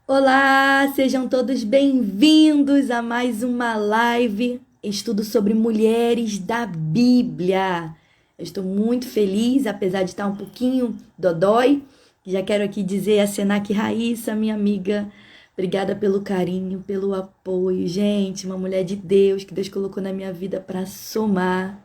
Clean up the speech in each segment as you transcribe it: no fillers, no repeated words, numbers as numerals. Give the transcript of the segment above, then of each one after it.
Olá, sejam todos bem-vindos a mais uma live, estudo sobre mulheres da Bíblia. Eu estou muito feliz, apesar de estar um pouquinho dodói. Já quero aqui dizer a Senac Raíssa, minha amiga, obrigada pelo carinho, pelo apoio. Gente, uma mulher de Deus que Deus colocou na minha vida para somar.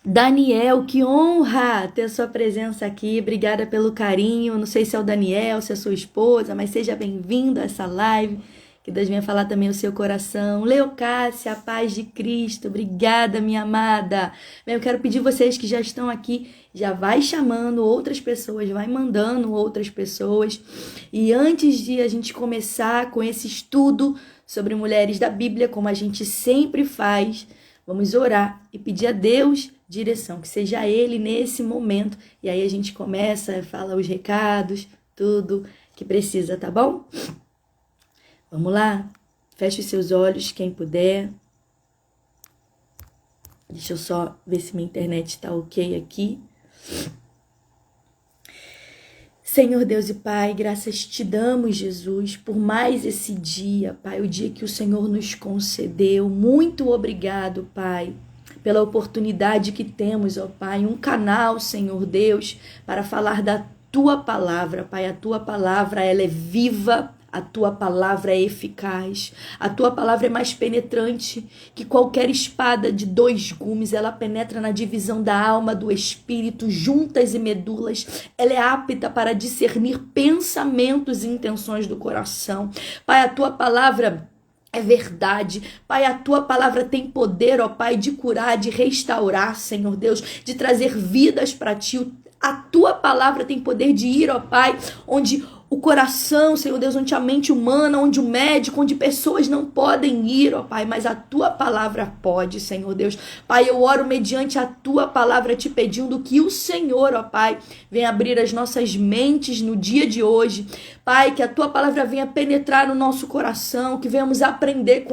Daniel, que honra ter sua presença aqui. Obrigada pelo carinho. Não sei se é o Daniel, se é sua esposa, mas seja bem-vindo a essa live. Que Deus venha falar também o seu coração. Leocássia, a paz de Cristo. Obrigada, minha amada. Eu quero pedir vocês que já estão aqui, já vai chamando outras pessoas, vai mandando outras pessoas. E antes de a gente começar com esse estudo sobre mulheres da Bíblia, como a gente sempre faz, vamos orar e pedir a Deus direção, que seja Ele nesse momento. E aí a gente começa, fala os recados, tudo que precisa, tá bom? Vamos lá? Feche os seus olhos, quem puder. Deixa eu só ver se minha internet tá ok aqui. Senhor Deus e Pai, graças te damos, Jesus, por mais esse dia, Pai, o dia que o Senhor nos concedeu. Muito obrigado, Pai, pela oportunidade que temos, ó Pai, um canal, Senhor Deus, para falar da Tua Palavra, Pai. A Tua Palavra, ela é viva, a Tua Palavra é eficaz, a Tua Palavra é mais penetrante que qualquer espada de dois gumes. Ela penetra na divisão da alma, do espírito, juntas e medulas. Ela é apta para discernir pensamentos e intenções do coração. Pai, a Tua Palavra é verdade, Pai, a Tua Palavra tem poder, ó Pai, de curar, de restaurar, Senhor Deus, de trazer vidas para Ti. A Tua Palavra tem poder de ir, ó Pai, onde o coração, Senhor Deus, onde a mente humana, onde o médico, onde pessoas não podem ir, ó Pai, mas a Tua Palavra pode, Senhor Deus. Pai, eu oro mediante a Tua Palavra te pedindo que o Senhor, ó Pai, venha abrir as nossas mentes no dia de hoje. Pai, que a Tua Palavra venha penetrar no nosso coração, que venhamos aprender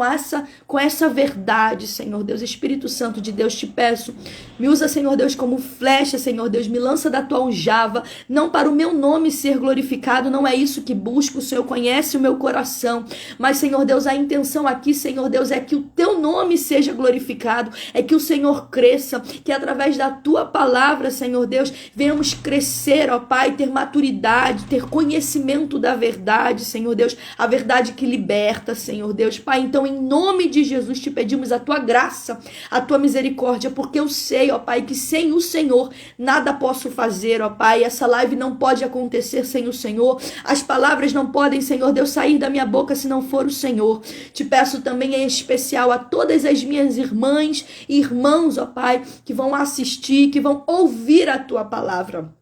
com essa verdade, Senhor Deus. Espírito Santo de Deus, te peço, me usa, Senhor Deus, como flecha, Senhor Deus, me lança da Tua aljava, não para o meu nome ser glorificado, não é isso que busco. O Senhor conhece o meu coração, mas, Senhor Deus, a intenção aqui, Senhor Deus, é que o Teu nome seja glorificado, é que o Senhor cresça, que através da Tua Palavra, Senhor Deus, venhamos crescer, ó Pai, ter maturidade, ter conhecimento da verdade, Senhor Deus, a verdade que liberta, Senhor Deus. Pai, então, em nome de Jesus, te pedimos a Tua graça, a Tua misericórdia, porque eu sei, ó Pai, que sem o Senhor nada posso fazer, ó Pai. Essa live não pode acontecer sem o Senhor. As palavras não podem, Senhor Deus, sair da minha boca se não for o Senhor. Te peço também em especial a todas as minhas irmãs e irmãos, ó Pai, que vão assistir, que vão ouvir a Tua palavra.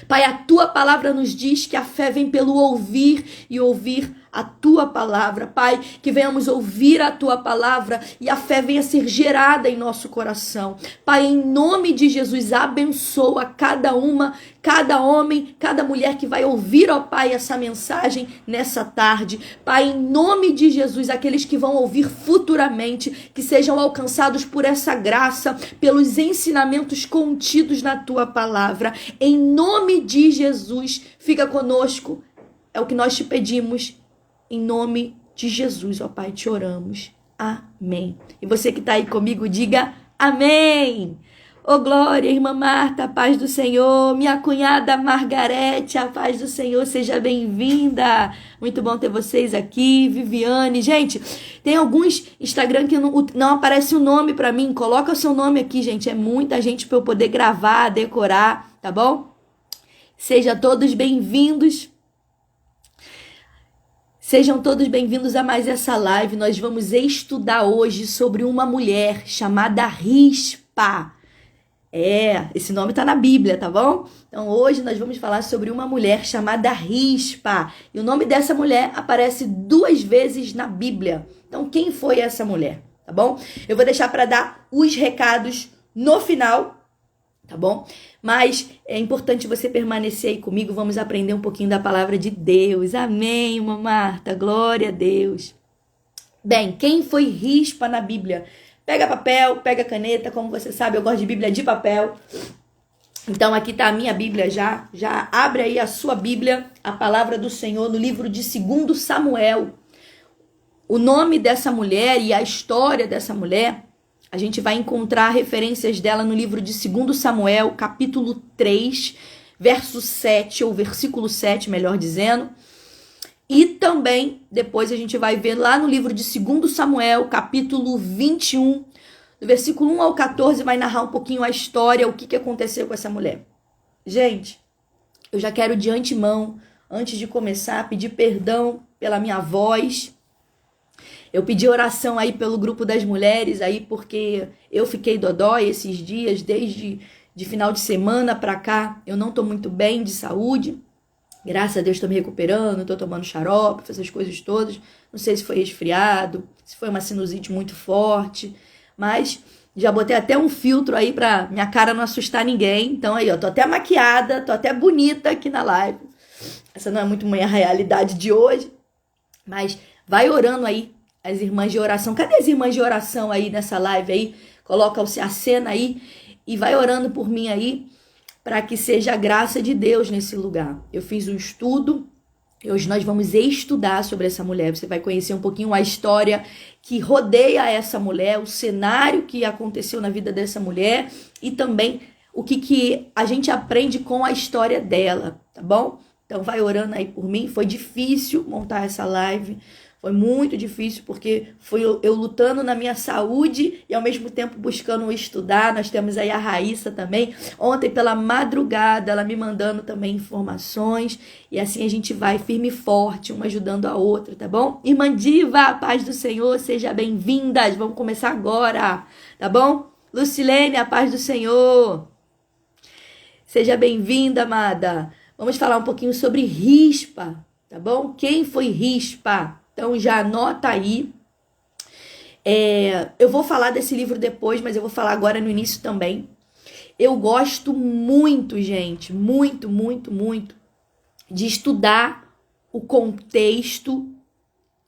Pai, a Tua palavra nos diz que a fé vem pelo ouvir e ouvir a Tua palavra. Pai, que venhamos ouvir a Tua palavra e a fé venha ser gerada em nosso coração. Pai, em nome de Jesus, abençoa cada uma, cada homem, cada mulher que vai ouvir, ó Pai, essa mensagem nessa tarde. Pai, em nome de Jesus, aqueles que vão ouvir futuramente, que sejam alcançados por essa graça, pelos ensinamentos contidos na Tua palavra. Em nome de Jesus, fica conosco. É o que nós te pedimos. Em nome de Jesus, ó Pai, te oramos. Amém. E você que está aí comigo, diga amém. Ô glória, irmã Marta, a paz do Senhor. Minha cunhada Margarete, a paz do Senhor, seja bem-vinda. Muito bom ter vocês aqui. Viviane, gente, tem alguns Instagram que não aparece o nome para mim. Coloca o seu nome aqui, gente. É muita gente para eu poder gravar, decorar, tá bom? Sejam todos bem-vindos. Sejam todos bem-vindos a mais essa live. Nós vamos estudar hoje sobre uma mulher chamada Rispa. Esse nome tá na Bíblia, tá bom? Então hoje nós vamos falar sobre uma mulher chamada Rispa. E o nome dessa mulher aparece 2 vezes na Bíblia. Então quem foi essa mulher, tá bom? Eu vou deixar para dar os recados no final, tá bom? Mas é importante você permanecer aí comigo, vamos aprender um pouquinho da palavra de Deus. Amém, irmã Marta, glória a Deus. Bem, quem foi Rispa na Bíblia? Pega papel, pega caneta, como você sabe, eu gosto de Bíblia de papel. Então aqui está a minha Bíblia já abre aí a sua Bíblia, a palavra do Senhor no livro de 2 Samuel. O nome dessa mulher e a história dessa mulher, a gente vai encontrar referências dela no livro de 2 Samuel, capítulo 3, verso 7, ou versículo 7, melhor dizendo. E também, depois a gente vai ver lá no livro de 2 Samuel, capítulo 21, do versículo 1 ao 14, vai narrar um pouquinho a história, o que aconteceu com essa mulher. Gente, eu já quero de antemão, antes de começar, pedir perdão pela minha voz. Eu pedi oração aí pelo grupo das mulheres, aí porque eu fiquei dodói esses dias, desde de final de semana pra cá. Eu não tô muito bem de saúde. Graças a Deus estou me recuperando, estou tomando xarope, essas coisas todas. Não sei se foi resfriado, se foi uma sinusite muito forte, mas já botei até um filtro aí pra minha cara não assustar ninguém. Então aí, ó, tô até maquiada, tô até bonita aqui na live. Essa não é muito minha realidade de hoje, mas vai orando aí as irmãs de oração. Cadê as irmãs de oração aí nessa live aí? Coloca a cena aí e vai orando por mim aí, para que seja a graça de Deus nesse lugar. Eu fiz um estudo e hoje nós vamos estudar sobre essa mulher. Você vai conhecer um pouquinho a história que rodeia essa mulher, o cenário que aconteceu na vida dessa mulher e também o que a gente aprende com a história dela, tá bom? Então vai orando aí por mim. Foi difícil montar essa live. Foi muito difícil porque foi eu lutando na minha saúde e ao mesmo tempo buscando estudar. Nós temos aí a Raíssa também. Ontem pela madrugada ela me mandando também informações. E assim a gente vai firme e forte, uma ajudando a outra, tá bom? Irmã Diva, a paz do Senhor, seja bem-vindas. Vamos começar agora, tá bom? Lucilene, a paz do Senhor. Seja bem-vinda, amada. Vamos falar um pouquinho sobre Rispa, tá bom? Quem foi Rispa? Então já anota aí. Eu vou falar desse livro depois, mas eu vou falar agora no início também. Eu gosto muito, gente, muito, muito, muito, de estudar o contexto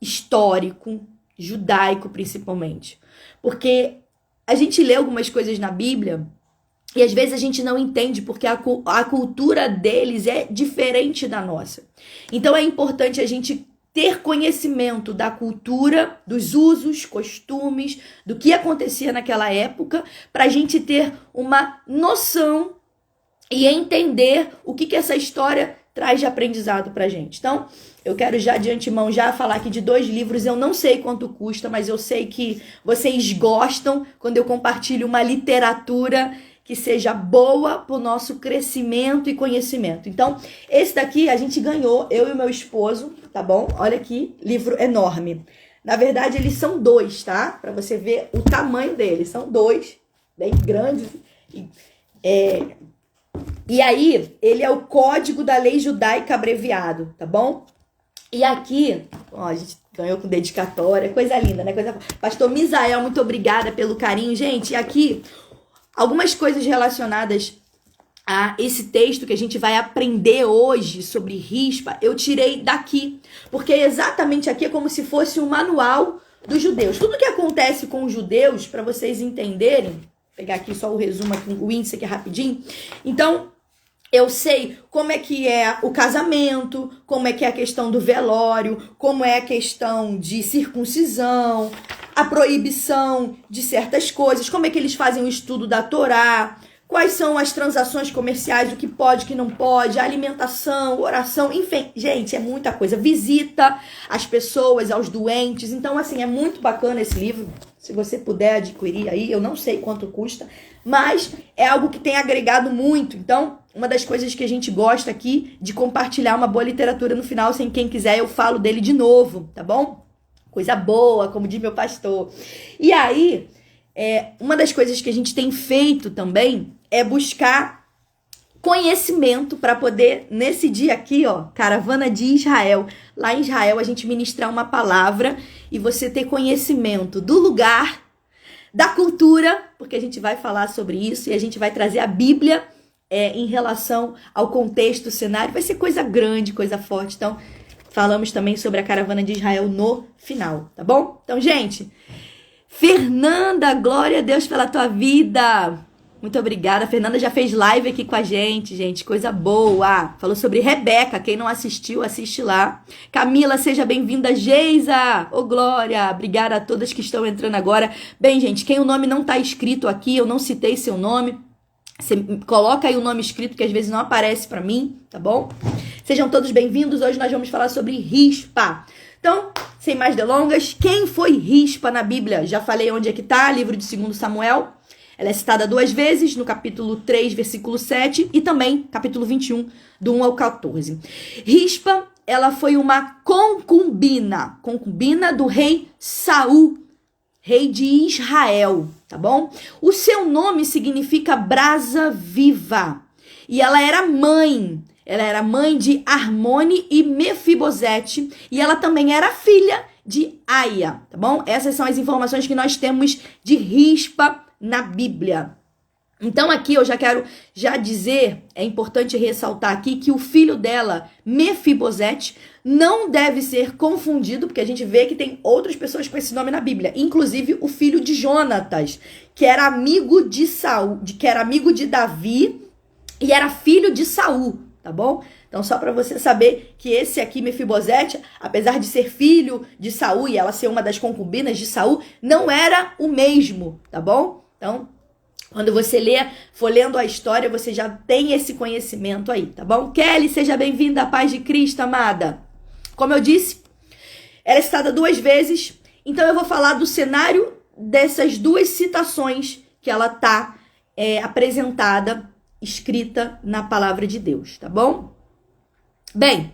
histórico, judaico principalmente. Porque a gente lê algumas coisas na Bíblia e às vezes a gente não entende porque a cultura deles é diferente da nossa. Então é importante a gente ter conhecimento da cultura, dos usos, costumes, do que acontecia naquela época, para a gente ter uma noção e entender o que essa história traz de aprendizado para a gente. Então, eu quero já de antemão já falar aqui de 2 livros. Eu não sei quanto custa, mas eu sei que vocês gostam quando eu compartilho uma literatura que seja boa para o nosso crescimento e conhecimento. Então, esse daqui a gente ganhou, eu e o meu esposo, tá bom? Olha aqui, livro enorme. Na verdade, eles são 2, tá? Para você ver o tamanho deles. São 2, bem grandes. E aí, ele é o Código da Lei Judaica abreviado, tá bom? E aqui, ó, a gente ganhou com dedicatória, coisa linda, né? Pastor Misael, muito obrigada pelo carinho. Gente, e aqui algumas coisas relacionadas a esse texto que a gente vai aprender hoje sobre Rispa, eu tirei daqui. Porque exatamente aqui é como se fosse um manual dos judeus. Tudo que acontece com os judeus, para vocês entenderem, vou pegar aqui só o resumo, aqui, o índice aqui rapidinho. Então, eu sei como é que é o casamento, como é que é a questão do velório, como é a questão de circuncisão, a proibição de certas coisas, como é que eles fazem o estudo da Torá, quais são as transações comerciais, o que pode, o que não pode, a alimentação, oração, enfim, gente, é muita coisa. Visita às pessoas, aos doentes. Então, assim, é muito bacana esse livro. Se você puder adquirir aí, eu não sei quanto custa, mas é algo que tem agregado muito. Então, uma das coisas que a gente gosta aqui de compartilhar uma boa literatura no final, sem quem quiser, eu falo dele de novo, tá bom? Coisa boa, como diz meu pastor. E aí, uma das coisas que a gente tem feito também é buscar conhecimento para poder, nesse dia aqui, ó, Caravana de Israel, lá em Israel, a gente ministrar uma palavra e você ter conhecimento do lugar, da cultura, porque a gente vai falar sobre isso e a gente vai trazer a Bíblia em relação ao contexto, o cenário. Vai ser coisa grande, coisa forte. Então, falamos também sobre a Caravana de Israel no final, tá bom? Então, gente, Fernanda, glória a Deus pela tua vida. Muito obrigada. A Fernanda já fez live aqui com a gente, coisa boa. Falou sobre Rebeca. Quem não assistiu, assiste lá. Camila, seja bem-vinda. Geisa, ô Glória. Obrigada a todas que estão entrando agora. Bem, gente, quem o nome não tá escrito aqui, eu não citei seu nome. Você coloca aí o nome escrito, que às vezes não aparece pra mim, tá bom? Sejam todos bem-vindos. Hoje nós vamos falar sobre Rispa. Então, sem mais delongas, quem foi Rispa na Bíblia? Já falei onde é que tá, livro de 2 Samuel. Ela é citada 2 vezes, no capítulo 3, versículo 7, e também capítulo 21, do 1 ao 14. Rispa, ela foi uma concubina do rei Saul, rei de Israel, tá bom? O seu nome significa brasa viva, e ela era mãe de Armone e Mefibosete, e ela também era filha de Aia, tá bom? Essas são as informações que nós temos de Rispa na Bíblia. Então aqui eu já quero dizer, é importante ressaltar aqui que o filho dela, Mefibosete, não deve ser confundido, porque a gente vê que tem outras pessoas com esse nome na Bíblia, inclusive o filho de Jonatas, que era amigo de Saul, que era amigo de Davi e era filho de Saul, tá bom? Então só para você saber que esse aqui, Mefibosete, apesar de ser filho de Saul e ela ser uma das concubinas de Saul, não era o mesmo, tá bom? Então, quando você for lendo a história, você já tem esse conhecimento aí, tá bom? Kelly, seja bem-vinda à paz de Cristo, amada. Como eu disse, ela é citada 2 vezes, então eu vou falar do cenário dessas 2 citações que ela tá apresentada, escrita na palavra de Deus, tá bom? Bem,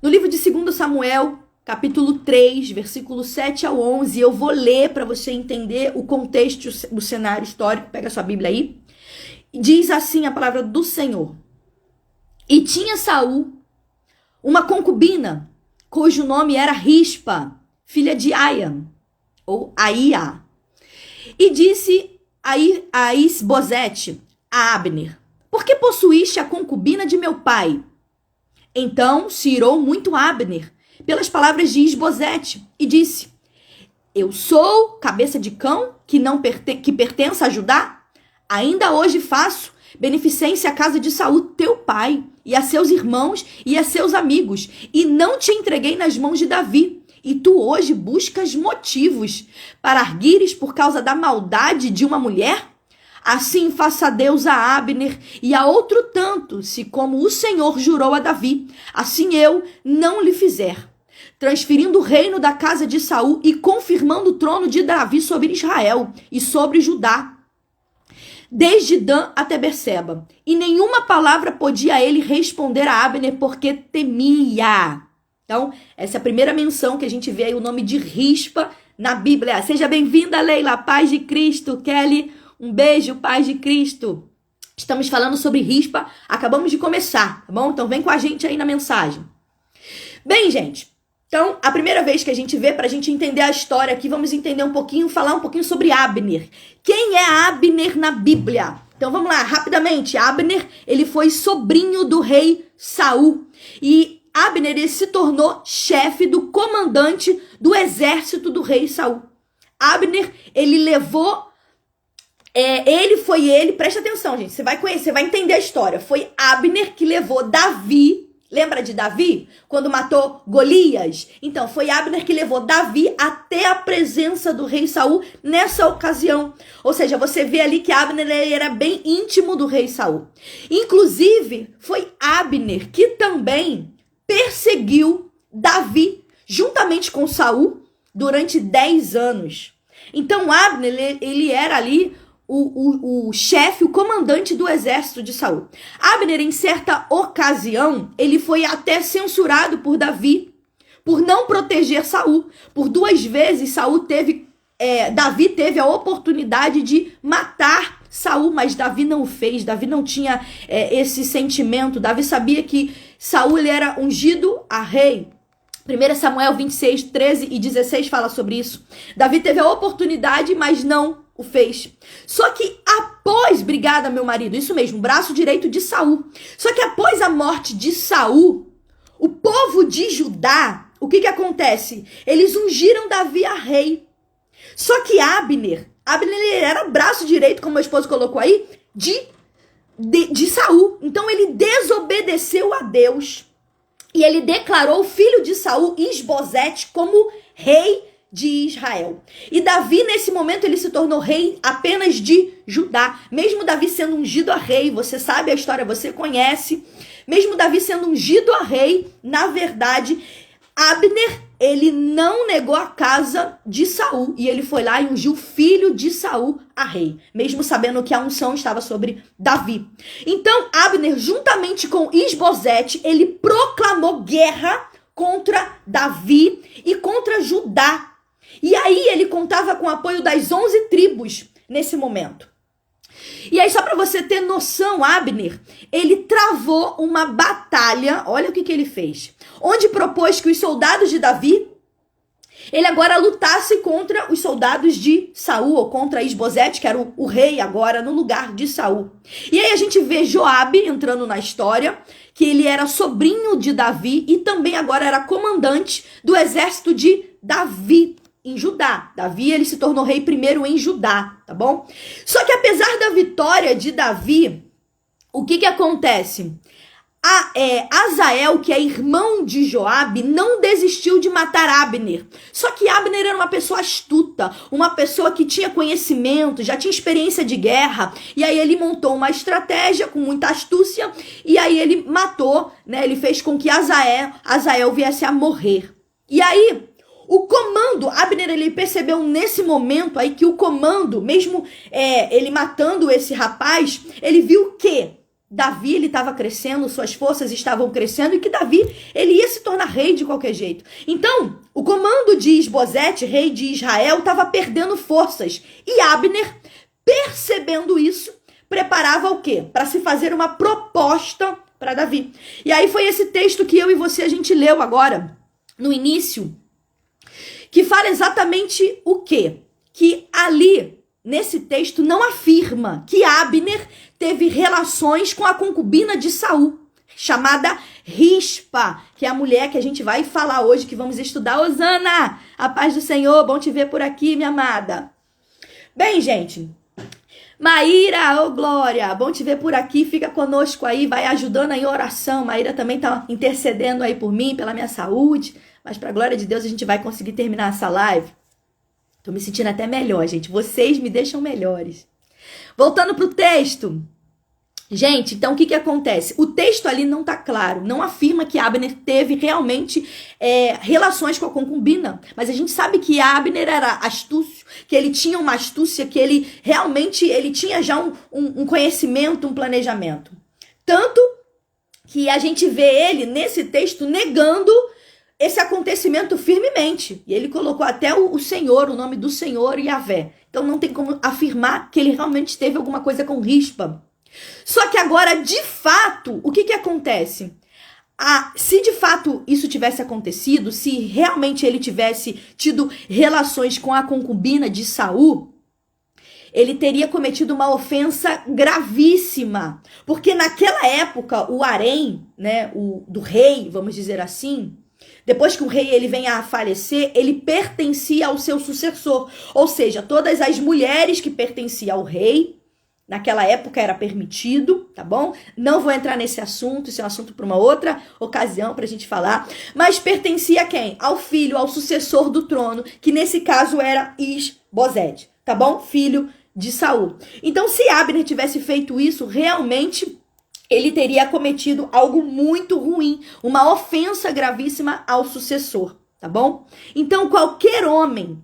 no livro de 2 Samuel, capítulo 3, versículo 7 ao 11, eu vou ler para você entender o contexto, o cenário histórico. Pega a sua Bíblia aí. Diz assim a palavra do Senhor. E tinha Saul uma concubina, cujo nome era Rispa, filha de Aia, ou Aia. E disse a Isbosete, a Abner, por que possuíste a concubina de meu pai? Então se irou muito Abner pelas palavras de Isbosete, e disse, eu sou cabeça de cão que pertence a Judá? Ainda hoje faço beneficência à casa de Saul, teu pai, e a seus irmãos e a seus amigos, e não te entreguei nas mãos de Davi, e tu hoje buscas motivos para arguires por causa da maldade de uma mulher? Assim faça Deus a Abner e a outro tanto, se como o Senhor jurou a Davi, assim eu não lhe fizer, transferindo o reino da casa de Saul e confirmando o trono de Davi sobre Israel e sobre Judá, desde Dan até Berseba. E nenhuma palavra podia ele responder a Abner, porque temia. Então, essa é a primeira menção que a gente vê aí, o nome de Rispa na Bíblia. Seja bem-vinda, Leila, paz de Cristo. Kelly, um beijo, paz de Cristo. Estamos falando sobre Rispa, acabamos de começar, tá bom? Então vem com a gente aí na mensagem. Bem, gente, então a primeira vez que a gente vê, pra gente entender a história aqui, vamos entender um pouquinho, falar um pouquinho sobre Abner. Quem é Abner na Bíblia? Então vamos lá, rapidamente. Abner, ele foi sobrinho do rei Saul. E Abner, ele se tornou chefe do comandante do exército do rei Saul. Abner, ele levou... presta atenção, gente, você vai conhecer, você vai entender a história. Foi Abner que levou Davi, lembra de Davi? Quando matou Golias? Então, foi Abner que levou Davi até a presença do rei Saul nessa ocasião. Ou seja, você vê ali que Abner ele era bem íntimo do rei Saul. Inclusive, foi Abner que também perseguiu Davi, juntamente com Saul, durante 10 anos. Então, Abner, ele era ali o chefe, o comandante do exército de Saul. Abner, em certa ocasião, ele foi até censurado por Davi, por não proteger Saul. Por 2 vezes, Davi teve a oportunidade de matar Saul, mas Davi não fez. Davi não tinha esse sentimento. Davi sabia que Saul ele era ungido a rei. 1 Samuel 26, 13 e 16 fala sobre isso. Davi teve a oportunidade, mas não o fez. Só que após, obrigada meu marido, isso mesmo, braço direito de Saul. Só que após a morte de Saul, o povo de Judá, o que acontece? Eles ungiram Davi a rei. Só que Abner ele era braço direito, como meu esposo colocou aí, de Saul. Então ele desobedeceu a Deus e ele declarou o filho de Saul, Isbosete, como rei de Israel. E Davi, nesse momento, ele se tornou rei apenas de Judá. Mesmo Davi sendo ungido a rei, você sabe a história, você conhece. Mesmo Davi sendo ungido a rei, na verdade, Abner, ele não negou a casa de Saul. E ele foi lá e ungiu o filho de Saul a rei. Mesmo sabendo que a unção estava sobre Davi. Então, Abner, juntamente com Isbosete, ele proclamou guerra contra Davi e contra Judá. E aí ele contava com o apoio das 11 tribos nesse momento. E aí, só para você ter noção, Abner, ele travou uma batalha, olha o que ele fez, onde propôs que os soldados de Davi, ele agora lutasse contra os soldados de Saul, ou contra Isbosete, que era o rei agora no lugar de Saul. E aí a gente vê Joabe entrando na história, que ele era sobrinho de Davi e também agora era comandante do exército de Davi em Judá. Davi, ele se tornou rei primeiro em Judá, tá bom? Só que apesar da vitória de Davi, o que acontece? Azael, que é irmão de Joabe, não desistiu de matar Abner. Só que Abner era uma pessoa astuta, uma pessoa que tinha conhecimento, já tinha experiência de guerra, e aí ele montou uma estratégia com muita astúcia, e aí ele matou, né? Ele fez com que Azael viesse a morrer. E aí, o comando, Abner, ele percebeu nesse momento aí que o comando, mesmo ele matando esse rapaz, ele viu que Davi, ele estava crescendo, suas forças estavam crescendo e que Davi, ele ia se tornar rei de qualquer jeito. Então, o comando de Isbosete, rei de Israel, estava perdendo forças. E Abner, percebendo isso, preparava o quê? Para se fazer uma proposta para Davi. E aí foi esse texto que eu e você, a gente leu agora, no início, que fala exatamente o quê? Que ali, nesse texto, não afirma que Abner teve relações com a concubina de Saul, chamada Rispa, que é a mulher que a gente vai falar hoje, que vamos estudar. Osana, a paz do Senhor, bom te ver por aqui, minha amada. Bem, gente, Maíra, ô Glória, bom te ver por aqui, fica conosco aí, vai ajudando aí em oração. Maíra também tá intercedendo aí por mim, pela minha saúde, mas pra glória de Deus a gente vai conseguir terminar essa live. Tô me sentindo até melhor, gente, vocês me deixam melhores. Voltando pro texto. Gente, então o que acontece? O texto ali não tá claro, não afirma que Abner teve realmente relações com a concubina, mas a gente sabe que Abner era astúcio, que ele tinha uma astúcia, que ele realmente tinha já um conhecimento, um planejamento. Tanto que a gente vê ele nesse texto negando esse acontecimento firmemente. E ele colocou até o Senhor, o nome do Senhor, Yahvé. Então não tem como afirmar que ele realmente teve alguma coisa com Rispa. Só que agora, de fato, o que acontece? Se de fato isso tivesse acontecido, se realmente ele tivesse tido relações com a concubina de Saul, ele teria cometido uma ofensa gravíssima. Porque naquela época, o harém, né, do rei, vamos dizer assim, depois que o rei ele venha a falecer, ele pertencia ao seu sucessor. Ou seja, todas as mulheres que pertenciam ao rei, naquela época era permitido, tá bom? Não vou entrar nesse assunto, isso é um assunto para uma outra ocasião pra gente falar. Mas pertencia a quem? Ao filho, ao sucessor do trono, que nesse caso era Isbosete, tá bom? Filho de Saul. Então, se Abner tivesse feito isso, realmente ele teria cometido algo muito ruim, uma ofensa gravíssima ao sucessor, tá bom? Então, qualquer homem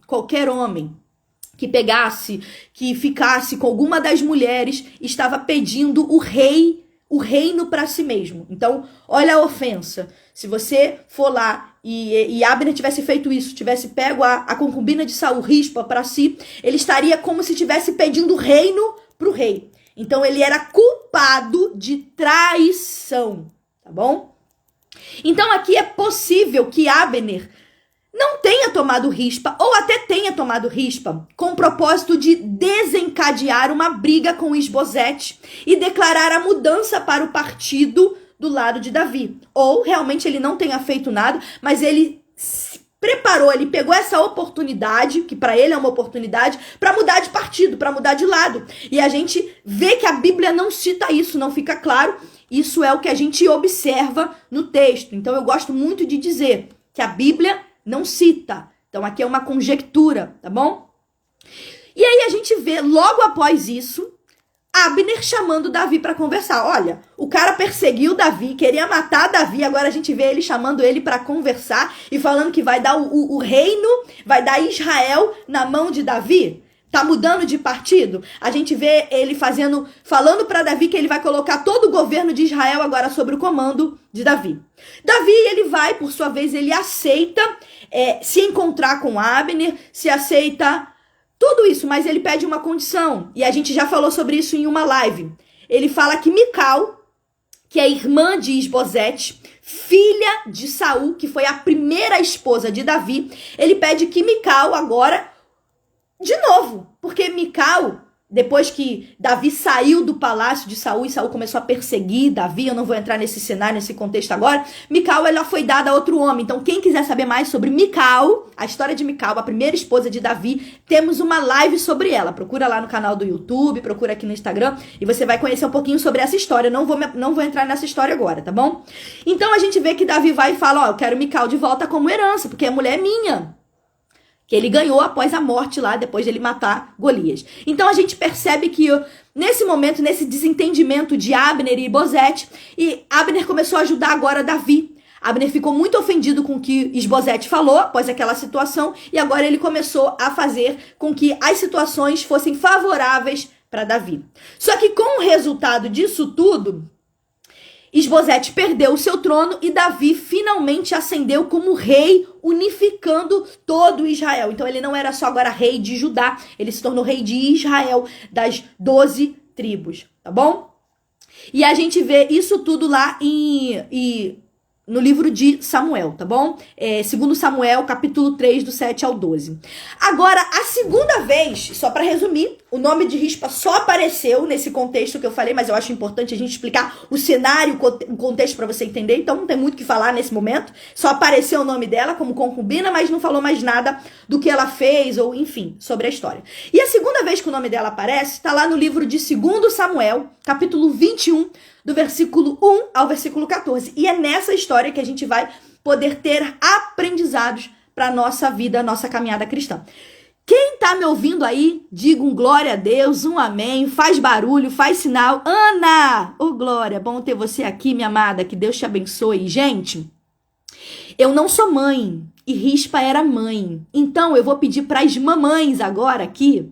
que pegasse, que ficasse com alguma das mulheres, estava pedindo o reino para si mesmo. Então, olha a ofensa. Se você for lá e Abner tivesse feito isso, tivesse pego a concubina de Saul, Rispa, para si, ele estaria como se estivesse pedindo reino para o rei. Então, ele era culpado de traição, tá bom? Então, aqui é possível que Abner não tenha tomado Rispa, ou até tenha tomado Rispa, com o propósito de desencadear uma briga com Isbosete e declarar a mudança para o partido do lado de Davi. Ou realmente ele não tenha feito nada, mas ele preparou, ele pegou essa oportunidade, que para ele é uma oportunidade, para mudar de partido, para mudar de lado. E a gente vê que a Bíblia não cita isso, não fica claro. Isso é o que a gente observa no texto. Então eu gosto muito de dizer que a Bíblia não cita. Então aqui é uma conjectura, tá bom? E aí a gente vê, logo após isso, Abner chamando Davi para conversar. Olha, o cara perseguiu Davi, queria matar Davi, agora a gente vê ele chamando ele para conversar e falando que vai dar o reino, vai dar Israel na mão de Davi. Tá mudando de partido? A gente vê ele falando para Davi que ele vai colocar todo o governo de Israel agora sob o comando de Davi. Davi, ele vai, por sua vez, ele aceita se encontrar com Abner, se aceita tudo isso, mas ele pede uma condição. E a gente já falou sobre isso em uma live. Ele fala que Mical, que é irmã de Isbosete, filha de Saul, que foi a primeira esposa de Davi, ele pede que Mical agora, de novo, porque Mical, depois que Davi saiu do palácio de Saul e Saul começou a perseguir Davi, eu não vou entrar nesse cenário, nesse contexto agora, Mical, ela foi dada a outro homem. Então, quem quiser saber mais sobre Mical, a história de Mical, a primeira esposa de Davi, temos uma live sobre ela. Procura lá no canal do YouTube, procura aqui no Instagram e você vai conhecer um pouquinho sobre essa história. Não vou entrar nessa história agora, tá bom? Então, a gente vê que Davi vai e fala, eu quero Mical de volta como herança, porque a mulher é minha. Que ele ganhou após a morte lá, depois de ele matar Golias. Então a gente percebe que nesse momento, nesse desentendimento de Abner e Isbosete, e Abner começou a ajudar agora Davi. Abner ficou muito ofendido com o que Isbosete falou após aquela situação, e agora ele começou a fazer com que as situações fossem favoráveis para Davi. Só que com o resultado disso tudo, Isbosete perdeu o seu trono e Davi finalmente ascendeu como rei, unificando todo Israel. Então ele não era só agora rei de Judá, ele se tornou rei de Israel, das 12 tribos, tá bom? E a gente vê isso tudo lá no livro de Samuel, tá bom? 2 Samuel, capítulo 3, do 7 ao 12. Agora, a segunda vez, só para resumir, o nome de Rispa só apareceu nesse contexto que eu falei, mas eu acho importante a gente explicar o cenário, o contexto para você entender, então não tem muito o que falar nesse momento. Só apareceu o nome dela como concubina, mas não falou mais nada do que ela fez, ou enfim, sobre a história. E a segunda vez que o nome dela aparece, está lá no livro de 2 Samuel, capítulo 21, do versículo 1 ao versículo 14. E é nessa história que a gente vai poder ter aprendizados para a nossa vida, a nossa caminhada cristã. Quem tá me ouvindo aí, diga um glória a Deus, um amém, faz barulho, faz sinal. Ana, ô glória, bom ter você aqui, minha amada, que Deus te abençoe. Gente, eu não sou mãe e Rispa era mãe. Então eu vou pedir para as mamães agora aqui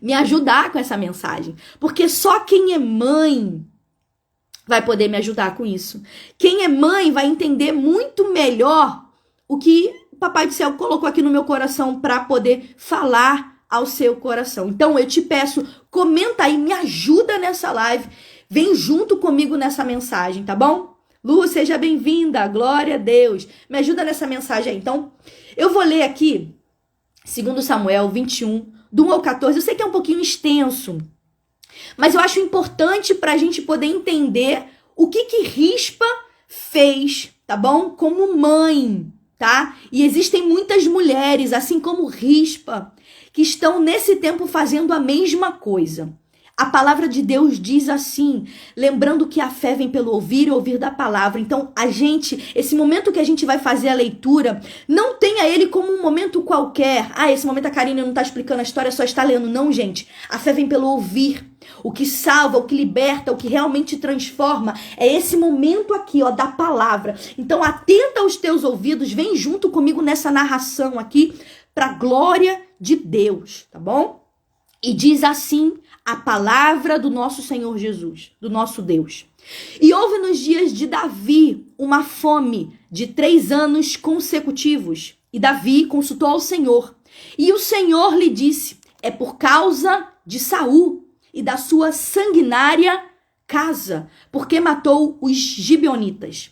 me ajudar com essa mensagem. Porque só quem é mãe vai poder me ajudar com isso. Quem é mãe vai entender muito melhor o que o Papai do Céu colocou aqui no meu coração para poder falar ao seu coração. Então eu te peço, comenta aí, me ajuda nessa live, vem junto comigo nessa mensagem, tá bom? Lu, seja bem-vinda, glória a Deus. Me ajuda nessa mensagem aí. Então, eu vou ler aqui 2 Samuel 21, do 1 ao 14. Eu sei que é um pouquinho extenso, mas eu acho importante para a gente poder entender o que Rispa fez, tá bom? Como mãe, tá? E existem muitas mulheres, assim como Rispa, que estão nesse tempo fazendo a mesma coisa. A palavra de Deus diz assim, lembrando que a fé vem pelo ouvir e ouvir da palavra. Então, esse momento que a gente vai fazer a leitura, não tenha ele como um momento qualquer. Esse momento a Karine não está explicando a história, só está lendo. Não, gente. A fé vem pelo ouvir. O que salva, o que liberta, o que realmente transforma é esse momento aqui, ó, da palavra. Então, atenta aos teus ouvidos, vem junto comigo nessa narração aqui, para a glória de Deus, tá bom? E diz assim a palavra do nosso Senhor Jesus, do nosso Deus. E houve nos dias de Davi uma fome de 3 anos consecutivos. E Davi consultou ao Senhor. E o Senhor lhe disse, é por causa de Saul e da sua sanguinária casa, porque matou os gibeonitas.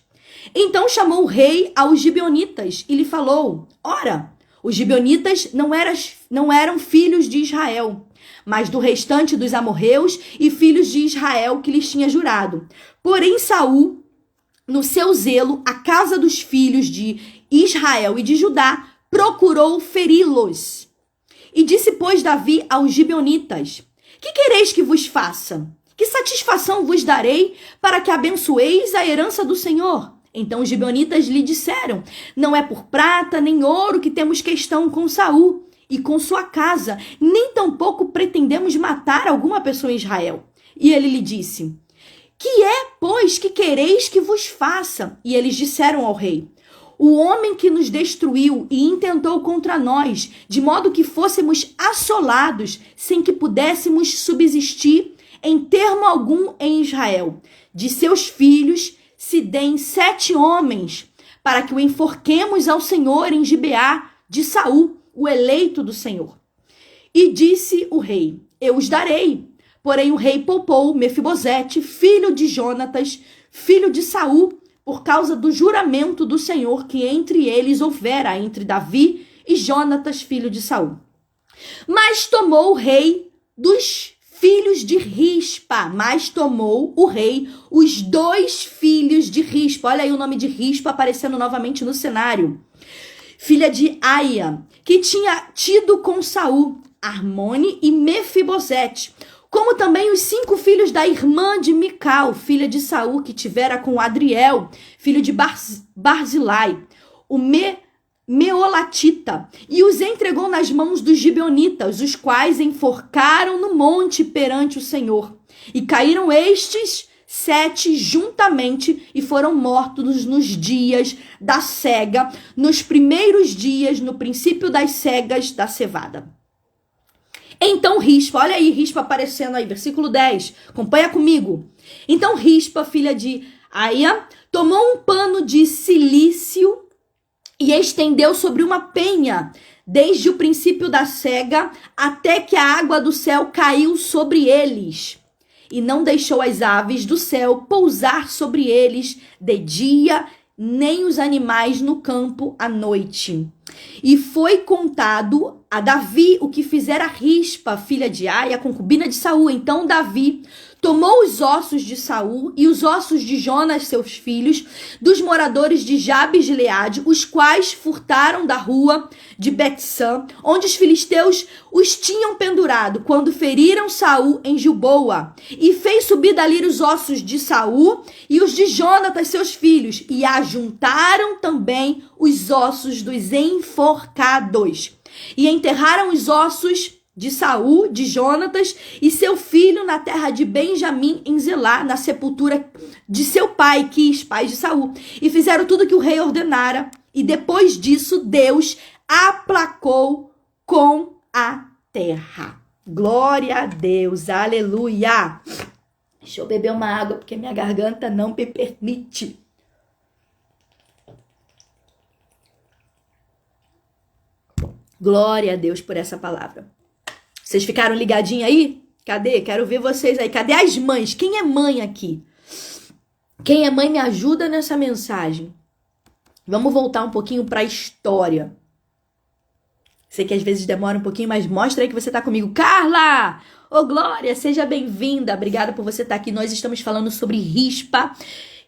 Então chamou o rei aos gibeonitas e lhe falou, ora, os gibeonitas não eram filhos de Israel, mas do restante dos amorreus e filhos de Israel que lhes tinha jurado. Porém, Saul, no seu zelo, a casa dos filhos de Israel e de Judá, procurou feri-los. E disse, pois, Davi aos gibeonitas: que quereis que vos faça? Que satisfação vos darei para que abençoeis a herança do Senhor? Então os gibeonitas lhe disseram: não é por prata nem ouro que temos questão com Saul e com sua casa, nem tampouco pretendemos matar alguma pessoa em Israel. E ele lhe disse: que é, pois, que quereis que vos faça? E eles disseram ao rei: o homem que nos destruiu e intentou contra nós, de modo que fôssemos assolados, sem que pudéssemos subsistir em termo algum em Israel. De seus filhos se deem 7 homens, para que o enforquemos ao Senhor em Gibeá de Saul, o eleito do Senhor. E disse o rei: eu os darei. Porém o rei poupou Mefibosete, filho de Jonatas, filho de Saul, por causa do juramento do Senhor que entre eles houvera entre Davi e Jonatas, filho de Saul. Mas tomou o rei dos filhos de Rispa, os 2 filhos de Rispa. Olha aí o nome de Rispa aparecendo novamente no cenário. Filha de Aia, que tinha tido com Saul, Armone e Mefibosete, como também os 5 filhos da irmã de Mical, filha de Saul, que tivera com Adriel, filho de Barzilai, o Meolatita, e os entregou nas mãos dos gibeonitas, os quais enforcaram no monte perante o Senhor. E caíram estes 7 juntamente e foram mortos nos dias da cega, nos primeiros dias, no princípio das cegas da cevada. Então Rispa, olha aí Rispa aparecendo aí, versículo 10, acompanha comigo. Então Rispa, filha de Aia, tomou um pano de cilício e estendeu sobre uma penha, desde o princípio da cega até que a água do céu caiu sobre eles. E não deixou as aves do céu pousar sobre eles de dia, nem os animais no campo à noite. E foi contado a Davi o que fizera Rispa, filha de Aia, concubina de Saul. Então Davi tomou os ossos de Saul e os ossos de Jonas, seus filhos, dos moradores de Jabes de Gileade, os quais furtaram da rua de Betsã, onde os filisteus os tinham pendurado, quando feriram Saul em Gilboa, e fez subir dali os ossos de Saul e os de Jonatas, seus filhos, e ajuntaram também os ossos dos enforcados, e enterraram os ossos de Saul, de Jonatas e seu filho na terra de Benjamim, em Zelá, na sepultura de seu pai, Quis, pai de Saul. E fizeram tudo que o rei ordenara. E depois disso, Deus aplacou com a terra. Glória a Deus, aleluia. Deixa eu beber uma água, porque minha garganta não me permite. Glória a Deus por essa palavra. Vocês ficaram ligadinhos aí? Cadê? Quero ver vocês aí. Cadê as mães? Quem é mãe aqui? Quem é mãe me ajuda nessa mensagem. Vamos voltar um pouquinho para a história. Sei que às vezes demora um pouquinho, mas mostra aí que você está comigo. Carla! Ô, Glória, seja bem-vinda. Obrigada por você estar aqui. Nós estamos falando sobre Rispa.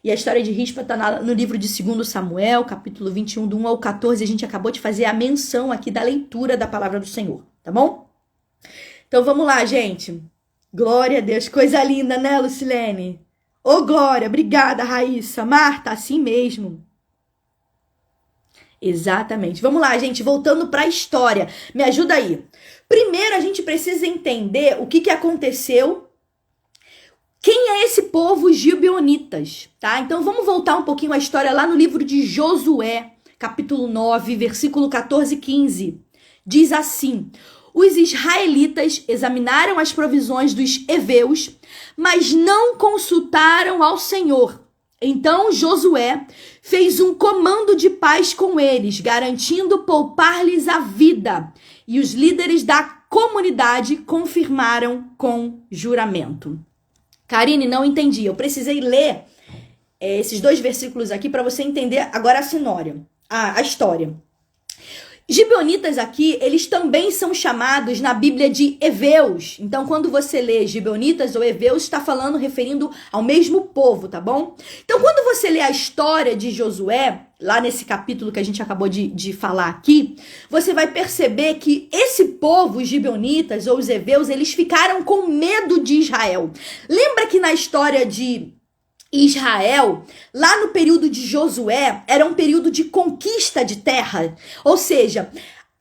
E a história de Rispa está no livro de 2 Samuel, capítulo 21, do 1 ao 14. A gente acabou de fazer a menção aqui da leitura da palavra do Senhor, tá bom? Então vamos lá, gente. Glória a Deus. Coisa linda, né, Lucilene? Ô, Glória, obrigada, Raíssa. Marta, assim mesmo. Exatamente. Vamos lá, gente, voltando para a história. Me ajuda aí. Primeiro, a gente precisa entender o que aconteceu. Quem é esse povo gibeonitas, tá? Então vamos voltar um pouquinho à história lá no livro de Josué, capítulo 9, versículo 14 e 15. Diz assim: os israelitas examinaram as provisões dos heveus, mas não consultaram ao Senhor. Então Josué fez um comando de paz com eles, garantindo poupar-lhes a vida. E os líderes da comunidade confirmaram com juramento. Karine, não entendi. Eu precisei ler esses 2 versículos aqui para você entender agora a história. Gibeonitas aqui, eles também são chamados na Bíblia de heveus. Então, quando você lê gibeonitas ou heveus, está falando, referindo ao mesmo povo, tá bom? Então, quando você lê a história de Josué, lá nesse capítulo que a gente acabou de falar aqui, você vai perceber que esse povo, os gibeonitas ou os heveus, eles ficaram com medo de Israel. Lembra que na história de Israel, lá no período de Josué, era um período de conquista de terra. Ou seja,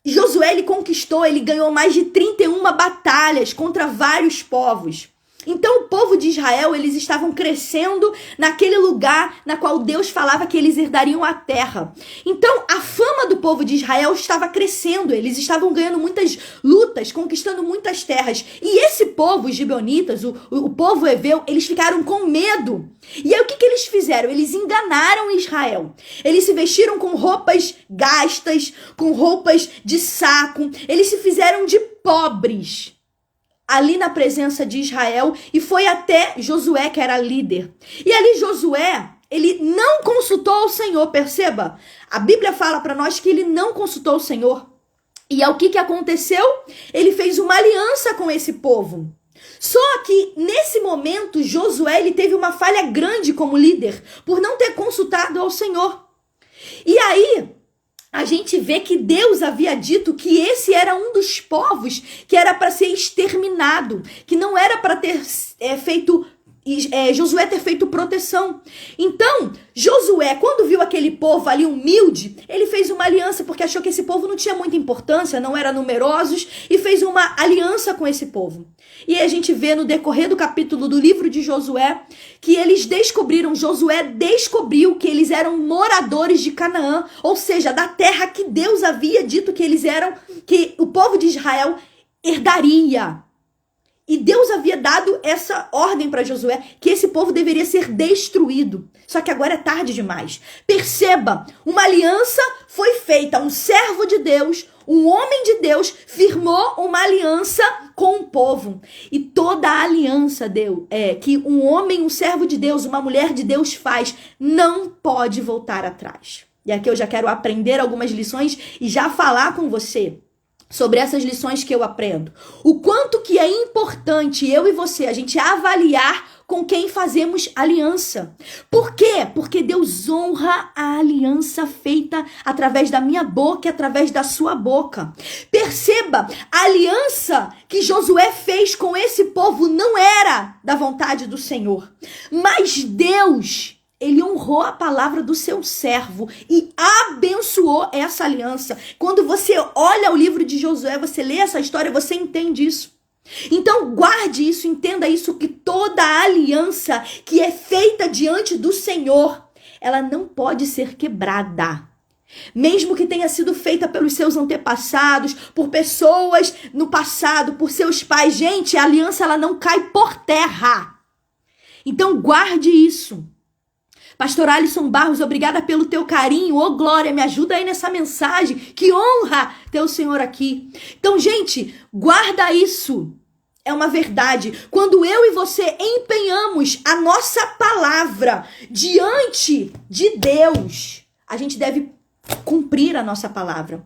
Josué ele conquistou, ele ganhou mais de 31 batalhas contra vários povos. Então o povo de Israel, eles estavam crescendo naquele lugar na qual Deus falava que eles herdariam a terra. Então a fama do povo de Israel estava crescendo, eles estavam ganhando muitas lutas, conquistando muitas terras. E esse povo, os gibeonitas, o povo heveu, eles ficaram com medo. E aí o que eles fizeram? Eles enganaram Israel. Eles se vestiram com roupas gastas, com roupas de saco, eles se fizeram de pobres ali na presença de Israel, e foi até Josué, que era líder. E ali Josué, ele não consultou o Senhor, perceba? A Bíblia fala para nós que ele não consultou o Senhor. E aí o que aconteceu? Ele fez uma aliança com esse povo. Só que nesse momento, Josué ele teve uma falha grande como líder, por não ter consultado ao Senhor. E aí a gente vê que Deus havia dito que esse era um dos povos que era para ser exterminado, que não era para ter Josué ter feito proteção. Então, Josué, quando viu aquele povo ali humilde, ele fez uma aliança, porque achou que esse povo não tinha muita importância, não eram numerosos, e fez uma aliança com esse povo. E a gente vê no decorrer do capítulo do livro de Josué, que Josué descobriu que eles eram moradores de Canaã, ou seja, da terra que Deus havia dito que o povo de Israel herdaria. E Deus havia dado essa ordem para Josué, que esse povo deveria ser destruído. Só que agora é tarde demais. Perceba, uma aliança foi feita, um servo de Deus, um homem de Deus, firmou uma aliança com o povo. E toda a aliança que um homem, um servo de Deus, uma mulher de Deus faz, não pode voltar atrás. E aqui eu já quero aprender algumas lições e já falar com você sobre essas lições que eu aprendo. O quanto que é importante eu e você, a gente avaliar com quem fazemos aliança. Por quê? Porque Deus honra a aliança feita através da minha boca e através da sua boca. Perceba, a aliança que Josué fez com esse povo não era da vontade do Senhor. Mas Deus, ele honrou a palavra do seu servo e abençoou essa aliança. Quando você olha o livro de Josué, você lê essa história, você entende isso. Então guarde isso, entenda isso, que toda aliança que é feita diante do Senhor, ela não pode ser quebrada. Mesmo que tenha sido feita pelos seus antepassados, por pessoas no passado, por seus pais. Gente, a aliança ela não cai por terra. Então guarde isso. Pastor Alisson Barros, obrigada pelo teu carinho. Ô, Glória, me ajuda aí nessa mensagem. Que honra ter o Senhor aqui. Então, gente, guarda isso. É uma verdade. Quando eu e você empenhamos a nossa palavra diante de Deus, a gente deve cumprir a nossa palavra.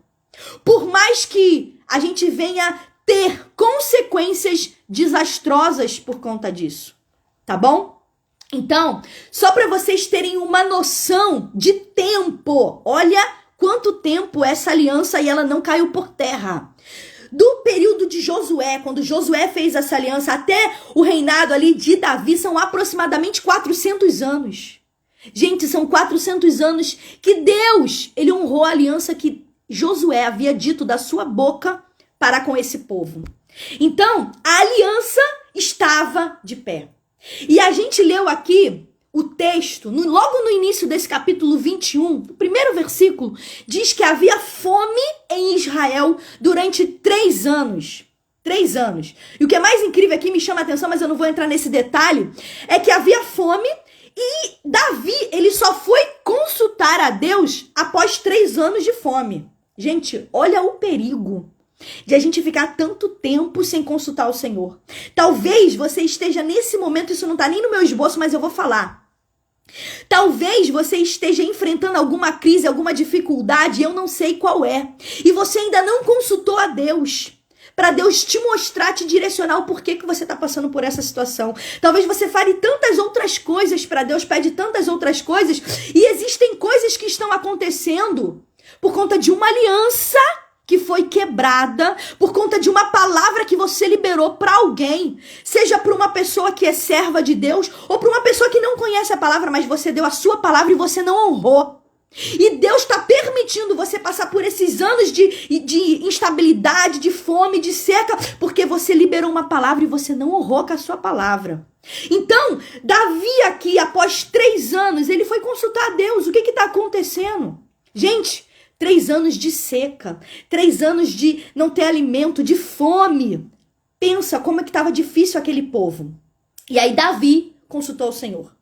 Por mais que a gente venha ter consequências desastrosas por conta disso. Tá bom? Então, só para vocês terem uma noção de tempo, olha quanto tempo essa aliança e ela não caiu por terra. Do período de Josué, quando Josué fez essa aliança, até o reinado ali de Davi, são aproximadamente 400 anos. Gente, são 400 anos que Deus, ele honrou a aliança que Josué havia dito da sua boca para com esse povo. Então, a aliança estava de pé. E a gente leu aqui o texto, logo no início desse capítulo 21, o primeiro versículo, diz que havia fome em Israel durante 3 anos. 3 anos. E o que é mais incrível aqui, me chama a atenção, mas eu não vou entrar nesse detalhe, é que havia fome e Davi, ele só foi consultar a Deus após 3 anos de fome. Gente, olha o perigo de a gente ficar tanto tempo sem consultar o Senhor. Talvez você esteja nesse momento, isso não está nem no meu esboço, mas eu vou falar. Talvez você esteja enfrentando alguma crise, alguma dificuldade, eu não sei qual é. E você ainda não consultou a Deus, para Deus te mostrar, te direcionar o porquê que você está passando por essa situação. Talvez você fale tantas outras coisas para Deus, pede tantas outras coisas, e existem coisas que estão acontecendo por conta de uma aliança que foi quebrada, por conta de uma palavra que você liberou para alguém, seja para uma pessoa que é serva de Deus, ou para uma pessoa que não conhece a palavra, mas você deu a sua palavra e você não honrou. E Deus está permitindo você passar por esses anos de instabilidade, de fome, de seca, porque você liberou uma palavra e você não honrou com a sua palavra. Então, Davi aqui, após 3 anos, ele foi consultar a Deus. O que está acontecendo? Gente, 3 anos de seca, 3 anos de não ter alimento, de fome. Pensa como é que estava difícil aquele povo. E aí Davi consultou o Senhor.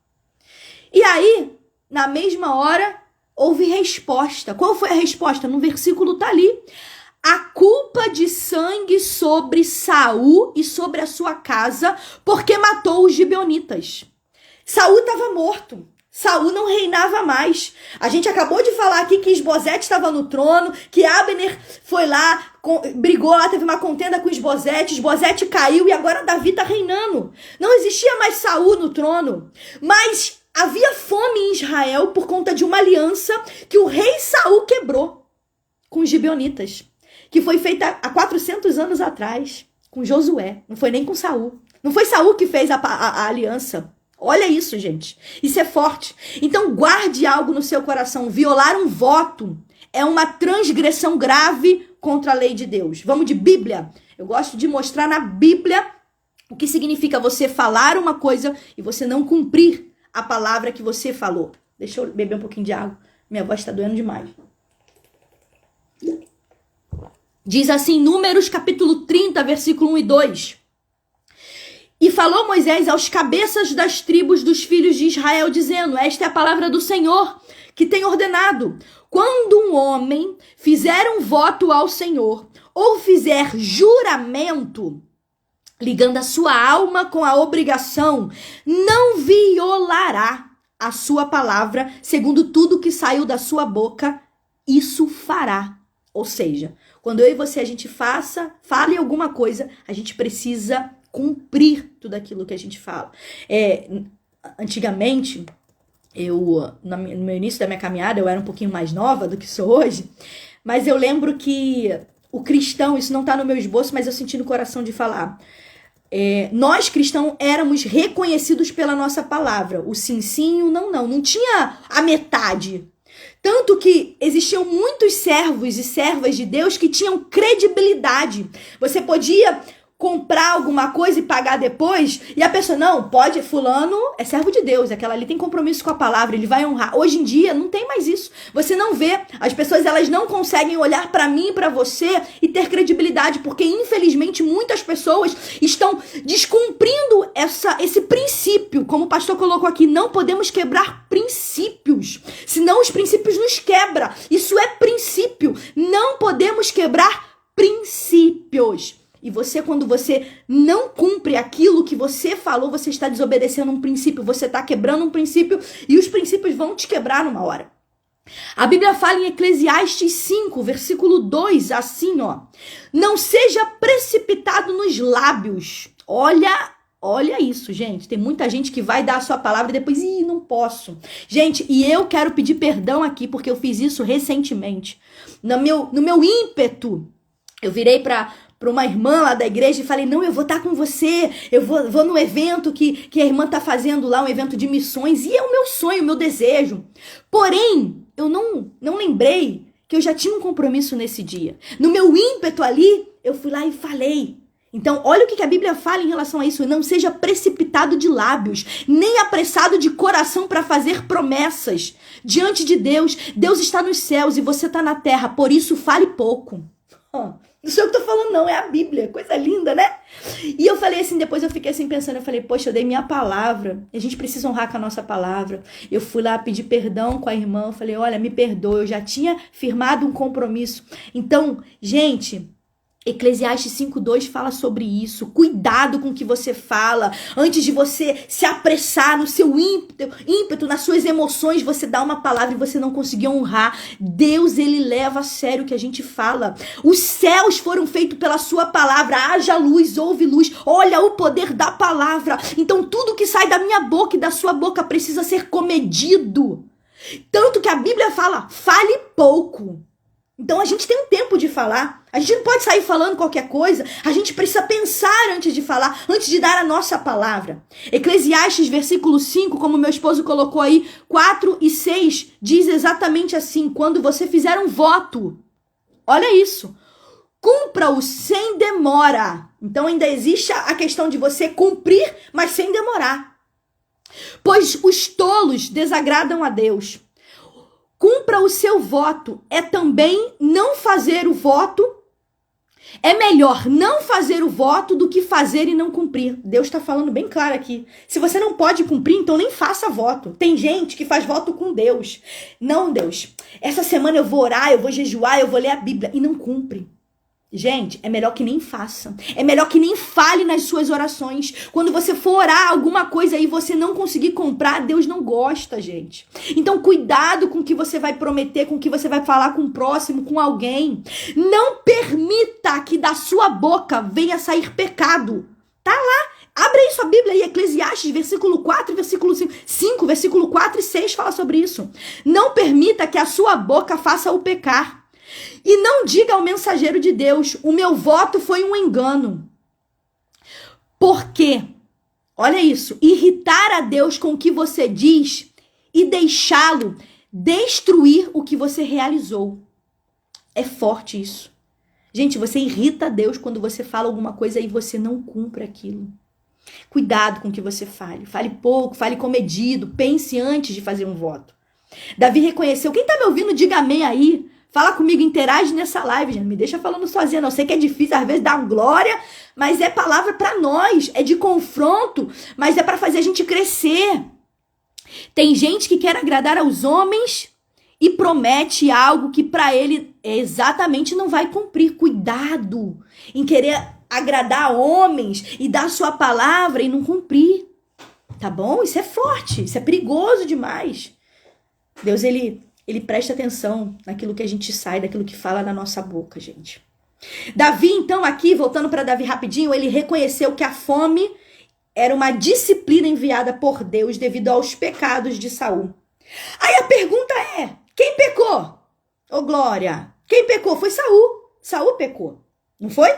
E aí, na mesma hora, houve resposta. Qual foi a resposta? No versículo tá ali. A culpa de sangue sobre Saul e sobre a sua casa, porque matou os gibeonitas. Saul estava morto. Saul não reinava mais. A gente acabou de falar aqui que Isbosete estava no trono, que Abner foi lá, brigou lá, teve uma contenda com Isbosete caiu e agora Davi está reinando. Não existia mais Saul no trono, mas havia fome em Israel por conta de uma aliança que o rei Saul quebrou com os gibeonitas, que foi feita há 400 anos atrás, com Josué. Não foi nem com Saul. Não foi Saul que fez a aliança. Olha isso, gente. Isso é forte. Então, guarde algo no seu coração. Violar um voto é uma transgressão grave contra a lei de Deus. Vamos de Bíblia. Eu gosto de mostrar na Bíblia o que significa você falar uma coisa e você não cumprir a palavra que você falou. Deixa eu beber um pouquinho de água. Minha voz está doendo demais. Diz assim, Números capítulo 30, versículo 1 e 2. E falou Moisés aos cabeças das tribos dos filhos de Israel, dizendo, esta é a palavra do Senhor, que tem ordenado. Quando um homem fizer um voto ao Senhor, ou fizer juramento, ligando a sua alma com a obrigação, não violará a sua palavra, segundo tudo que saiu da sua boca, isso fará. Ou seja, quando eu e você a gente fale alguma coisa, a gente precisa cumprir tudo aquilo que a gente fala. Antigamente, no meu início da minha caminhada, eu era um pouquinho mais nova do que sou hoje, mas eu lembro que o cristão, isso não está no meu esboço, mas eu senti no coração de falar, nós cristãos éramos reconhecidos pela nossa palavra, o sim, sim, o não, não tinha a metade. Tanto que existiam muitos servos e servas de Deus que tinham credibilidade. Você podia comprar alguma coisa e pagar depois, e a pessoa, não, pode, fulano é servo de Deus, aquela ali tem compromisso com a palavra, ele vai honrar. Hoje em dia não tem mais isso, você não vê, as pessoas elas não conseguem olhar para mim e para você e ter credibilidade, porque infelizmente muitas pessoas estão descumprindo esse princípio, como o pastor colocou aqui, não podemos quebrar princípios, senão os princípios nos quebram, isso é princípio, não podemos quebrar princípios. E você, quando você não cumpre aquilo que você falou, você está desobedecendo um princípio, você está quebrando um princípio e os princípios vão te quebrar numa hora. A Bíblia fala em Eclesiastes 5, versículo 2, assim, ó. Não seja precipitado nos lábios. Olha isso, gente. Tem muita gente que vai dar a sua palavra e depois, não posso. Gente, e eu quero pedir perdão aqui, porque eu fiz isso recentemente. No meu ímpeto, eu virei para uma irmã lá da igreja e falei, não, eu vou estar com você, eu vou no evento que a irmã tá fazendo lá, um evento de missões, e é o meu sonho, o meu desejo. Porém, eu não lembrei que eu já tinha um compromisso nesse dia. No meu ímpeto ali, eu fui lá e falei. Então, olha o que a Bíblia fala em relação a isso. Não seja precipitado de lábios, nem apressado de coração para fazer promessas diante de Deus. Deus está nos céus e você está na terra, por isso fale pouco. Não sei o que eu tô falando, não, é a Bíblia, coisa linda, né? E eu falei assim, depois eu fiquei assim pensando, eu falei, poxa, eu dei minha palavra, a gente precisa honrar com a nossa palavra. Eu fui lá pedir perdão com a irmã, eu falei, olha, me perdoa, eu já tinha firmado um compromisso. Então, gente, Eclesiastes 5:2 fala sobre isso. Cuidado com o que você fala. Antes de você se apressar no seu ímpeto, nas suas emoções, você dá uma palavra e você não conseguir honrar. Deus, ele leva a sério o que a gente fala. Os céus foram feitos pela sua palavra. Haja luz, houve luz. Olha o poder da palavra. Então tudo que sai da minha boca e da sua boca precisa ser comedido. Tanto que a Bíblia fala, fale pouco. Então a gente tem um tempo de falar, a gente não pode sair falando qualquer coisa, a gente precisa pensar antes de falar, antes de dar a nossa palavra. Eclesiastes, versículo 5, como meu esposo colocou aí, 4 e 6, diz exatamente assim, quando você fizer um voto, olha isso, cumpra-o sem demora. Então ainda existe a questão de você cumprir, mas sem demorar. Pois os tolos desagradam a Deus. Cumpra o seu voto, é também não fazer o voto. É melhor não fazer o voto do que fazer e não cumprir. Deus está falando bem claro aqui. Se você não pode cumprir, então nem faça voto. Tem gente que faz voto com Deus. Não, Deus, essa semana eu vou orar, eu vou jejuar, eu vou ler a Bíblia e não cumpre. Gente, é melhor que nem faça. É melhor que nem fale nas suas orações. Quando você for orar alguma coisa e você não conseguir comprar, Deus não gosta, gente. Então, cuidado com o que você vai prometer, com o que você vai falar com o próximo, com alguém. Não permita que da sua boca venha sair pecado. Tá lá. Abre aí sua Bíblia aí, Eclesiastes, versículo 4 e versículo 5, versículo 4 e 6 fala sobre isso. Não permita que a sua boca faça o pecar. E não diga ao mensageiro de Deus, o meu voto foi um engano. Porque, olha isso, irritar a Deus com o que você diz e deixá-lo destruir o que você realizou. É forte isso. Gente, você irrita a Deus quando você fala alguma coisa e você não cumpre aquilo. Cuidado com o que você fale. Fale pouco, fale comedido, pense antes de fazer um voto. Davi reconheceu. Quem tá me ouvindo, diga amém aí. Fala comigo, interage nessa live, gente. Não me deixa falando sozinha, não. Eu sei que é difícil, às vezes, dar glória, mas é palavra para nós. É de confronto, mas é para fazer a gente crescer. Tem gente que quer agradar aos homens e promete algo que para ele exatamente não vai cumprir. Cuidado em querer agradar homens e dar sua palavra e não cumprir. Tá bom? Isso é forte, isso é perigoso demais. Deus, ele presta atenção naquilo que a gente sai, daquilo que fala na nossa boca, gente. Davi, então, aqui, voltando para Davi rapidinho, ele reconheceu que a fome era uma disciplina enviada por Deus devido aos pecados de Saul. Aí a pergunta é, quem pecou? Ô, Glória, quem pecou? Foi Saul. Saul pecou, não foi?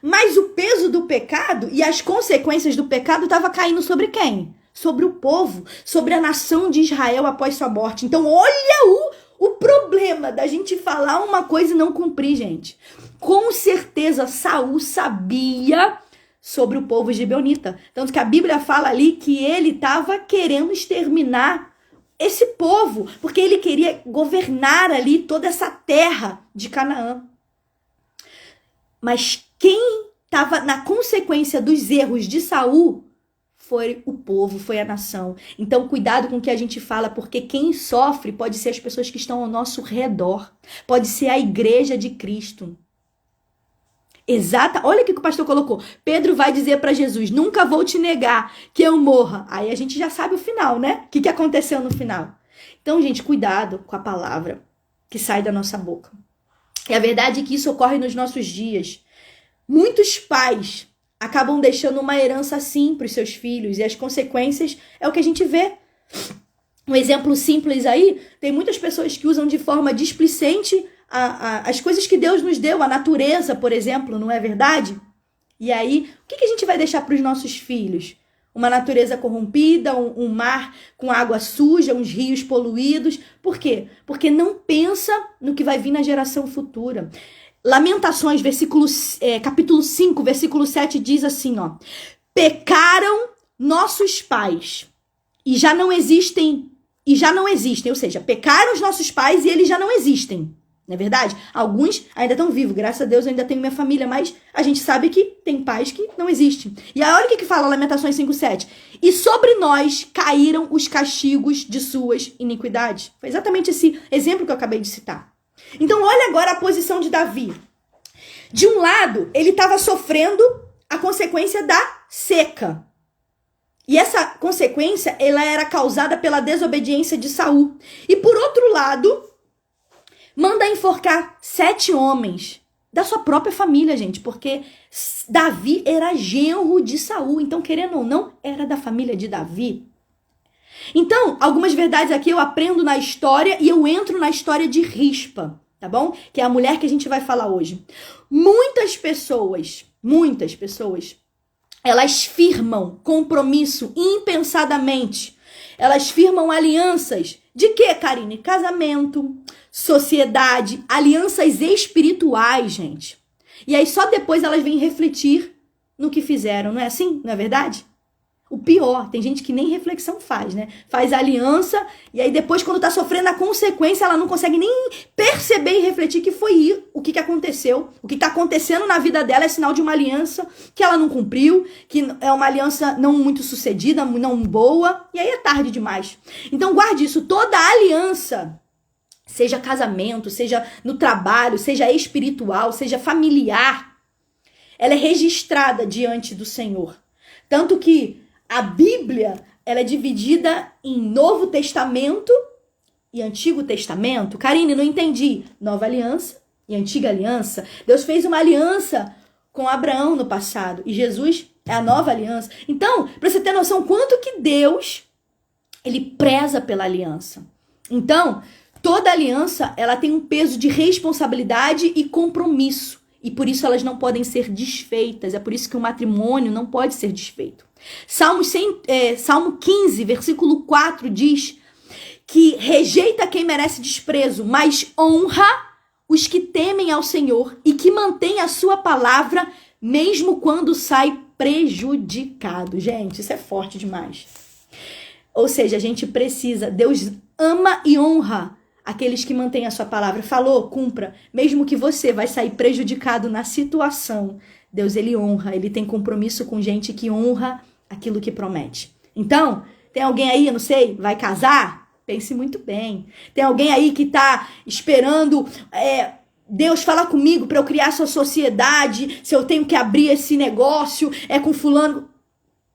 Mas o peso do pecado e as consequências do pecado estava caindo sobre quem? Sobre o povo, sobre a nação de Israel após sua morte. Então, olha o problema da gente falar uma coisa e não cumprir, gente. Com certeza, Saul sabia sobre o povo gibeonita. Tanto que a Bíblia fala ali que ele estava querendo exterminar esse povo, porque ele queria governar ali toda essa terra de Canaã. Mas quem estava na consequência dos erros de Saul foi o povo, foi a nação. Então, cuidado com o que a gente fala, porque quem sofre pode ser as pessoas que estão ao nosso redor. Pode ser a igreja de Cristo. Olha o que o pastor colocou. Pedro vai dizer para Jesus, nunca vou te negar que eu morra. Aí a gente já sabe o final, né? O que aconteceu no final. Então, gente, cuidado com a palavra que sai da nossa boca. E a verdade é que isso ocorre nos nossos dias. Muitos pais acabam deixando uma herança assim para os seus filhos. E as consequências é o que a gente vê. Um exemplo simples aí, tem muitas pessoas que usam de forma displicente as coisas que Deus nos deu, a natureza, por exemplo, não é verdade? E aí, o que a gente vai deixar para os nossos filhos? Uma natureza corrompida, um mar com água suja, uns rios poluídos. Por quê? Porque não pensa no que vai vir na geração futura. Lamentações, capítulo 5, versículo 7, diz assim, ó. Pecaram nossos pais e já não existem, ou seja, pecaram os nossos pais e eles já não existem. Não é verdade? Alguns ainda estão vivos, graças a Deus eu ainda tenho minha família, mas a gente sabe que tem pais que não existem. E aí olha o que fala Lamentações 5:7. E sobre nós caíram os castigos de suas iniquidades. Foi exatamente esse exemplo que eu acabei de citar. Então olha agora a posição de Davi. De um lado, ele estava sofrendo a consequência da seca. E essa consequência, ela era causada pela desobediência de Saul. E por outro lado, manda enforcar 7 homens da sua própria família, gente, porque Davi era genro de Saul, então, querendo ou não, era da família de Davi. Então, algumas verdades aqui eu aprendo na história e eu entro na história de Rispa, tá bom? Que é a mulher que a gente vai falar hoje. Muitas pessoas, elas firmam compromisso impensadamente. Elas firmam alianças. De quê, Karine? Casamento, sociedade, alianças espirituais, gente. E aí só depois elas vêm refletir no que fizeram, não é assim? Não é verdade? O pior, tem gente que nem reflexão faz, né? Faz aliança e aí depois, quando tá sofrendo a consequência, ela não consegue nem perceber e refletir que foi o que aconteceu. O que tá acontecendo na vida dela é sinal de uma aliança que ela não cumpriu, que é uma aliança não muito sucedida, não boa, e aí é tarde demais. Então guarde isso, toda aliança, seja casamento, seja no trabalho, seja espiritual, seja familiar, ela é registrada diante do Senhor. Tanto que a Bíblia, ela é dividida em Novo Testamento e Antigo Testamento. Karine, não entendi. Nova Aliança e Antiga Aliança. Deus fez uma aliança com Abraão no passado e Jesus é a nova aliança. Então, para você ter noção quanto que Deus, ele preza pela aliança. Então, toda aliança, ela tem um peso de responsabilidade e compromisso. E por isso elas não podem ser desfeitas. É por isso que o matrimônio não pode ser desfeito. Salmo 15, versículo 4 diz que rejeita quem merece desprezo, mas honra os que temem ao Senhor e que mantém a sua palavra mesmo quando sai prejudicado. Gente, isso é forte demais. Ou seja, a gente precisa, Deus ama e honra aqueles que mantêm a sua palavra. Falou, cumpra. Mesmo que você vai sair prejudicado na situação, Deus, ele honra, ele tem compromisso com gente que honra aquilo que promete. Então, tem alguém aí, eu não sei, vai casar? Pense muito bem. Tem alguém aí que tá esperando Deus falar comigo para eu criar essa sociedade, se eu tenho que abrir esse negócio, com fulano.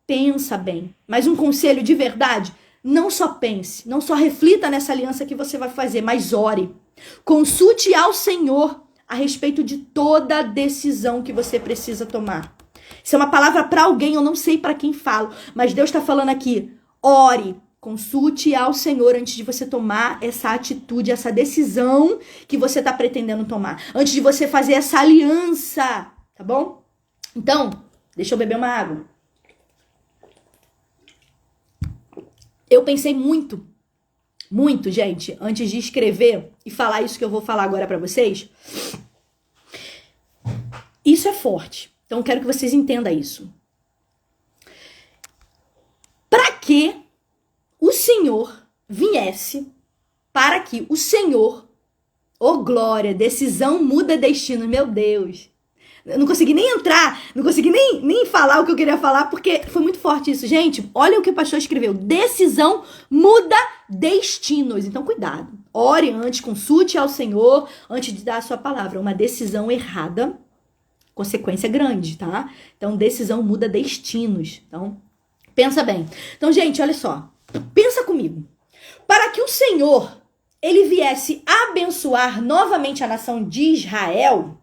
Pensa bem. Mas um conselho de verdade, não só pense, não só reflita nessa aliança que você vai fazer, mas ore. Consulte ao Senhor a respeito de toda decisão que você precisa tomar. Isso é uma palavra para alguém, eu não sei para quem falo, mas Deus está falando aqui. Ore, consulte ao Senhor antes de você tomar essa atitude, essa decisão que você está pretendendo tomar. Antes de você fazer essa aliança, tá bom? Então, deixa eu beber uma água. Eu pensei muito, gente, antes de escrever e falar isso que eu vou falar agora para vocês. Isso é forte. Então, eu quero que vocês entendam isso. Para que o Senhor viesse, para que o Senhor, glória, decisão muda destino, meu Deus. Eu não consegui nem entrar, não consegui nem falar o que eu queria falar, porque foi muito forte isso. Gente, olha o que o pastor escreveu. Decisão muda destinos. Então, cuidado. Ore antes, consulte ao Senhor antes de dar a sua palavra. Uma decisão errada, consequência grande, tá? Então, decisão muda destinos. Então, pensa bem. Então, gente, olha só. Pensa comigo. Para que o Senhor, ele viesse abençoar novamente a nação de Israel,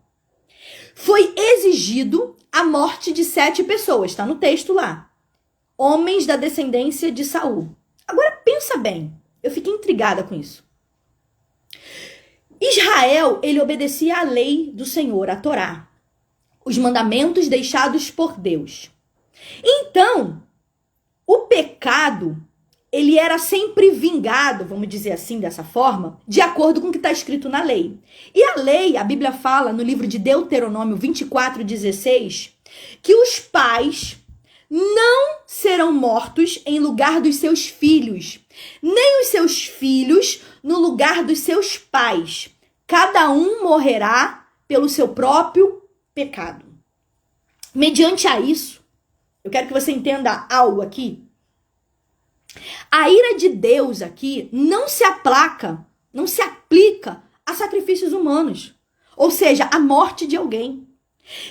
foi exigido a morte de 7 pessoas. Tá no texto lá. Homens da descendência de Saul. Agora, pensa bem. Eu fiquei intrigada com isso. Israel, ele obedecia à lei do Senhor, a Torá. Os mandamentos deixados por Deus. Então, o pecado, ele era sempre vingado, vamos dizer assim, dessa forma, de acordo com o que está escrito na lei. E a lei, a Bíblia fala no livro de Deuteronômio 24:16, que os pais não serão mortos em lugar dos seus filhos, nem os seus filhos no lugar dos seus pais. Cada um morrerá pelo seu próprio pecado. Mediante a isso, eu quero que você entenda algo aqui. A ira de Deus aqui não se aplica a sacrifícios humanos. Ou seja, a morte de alguém.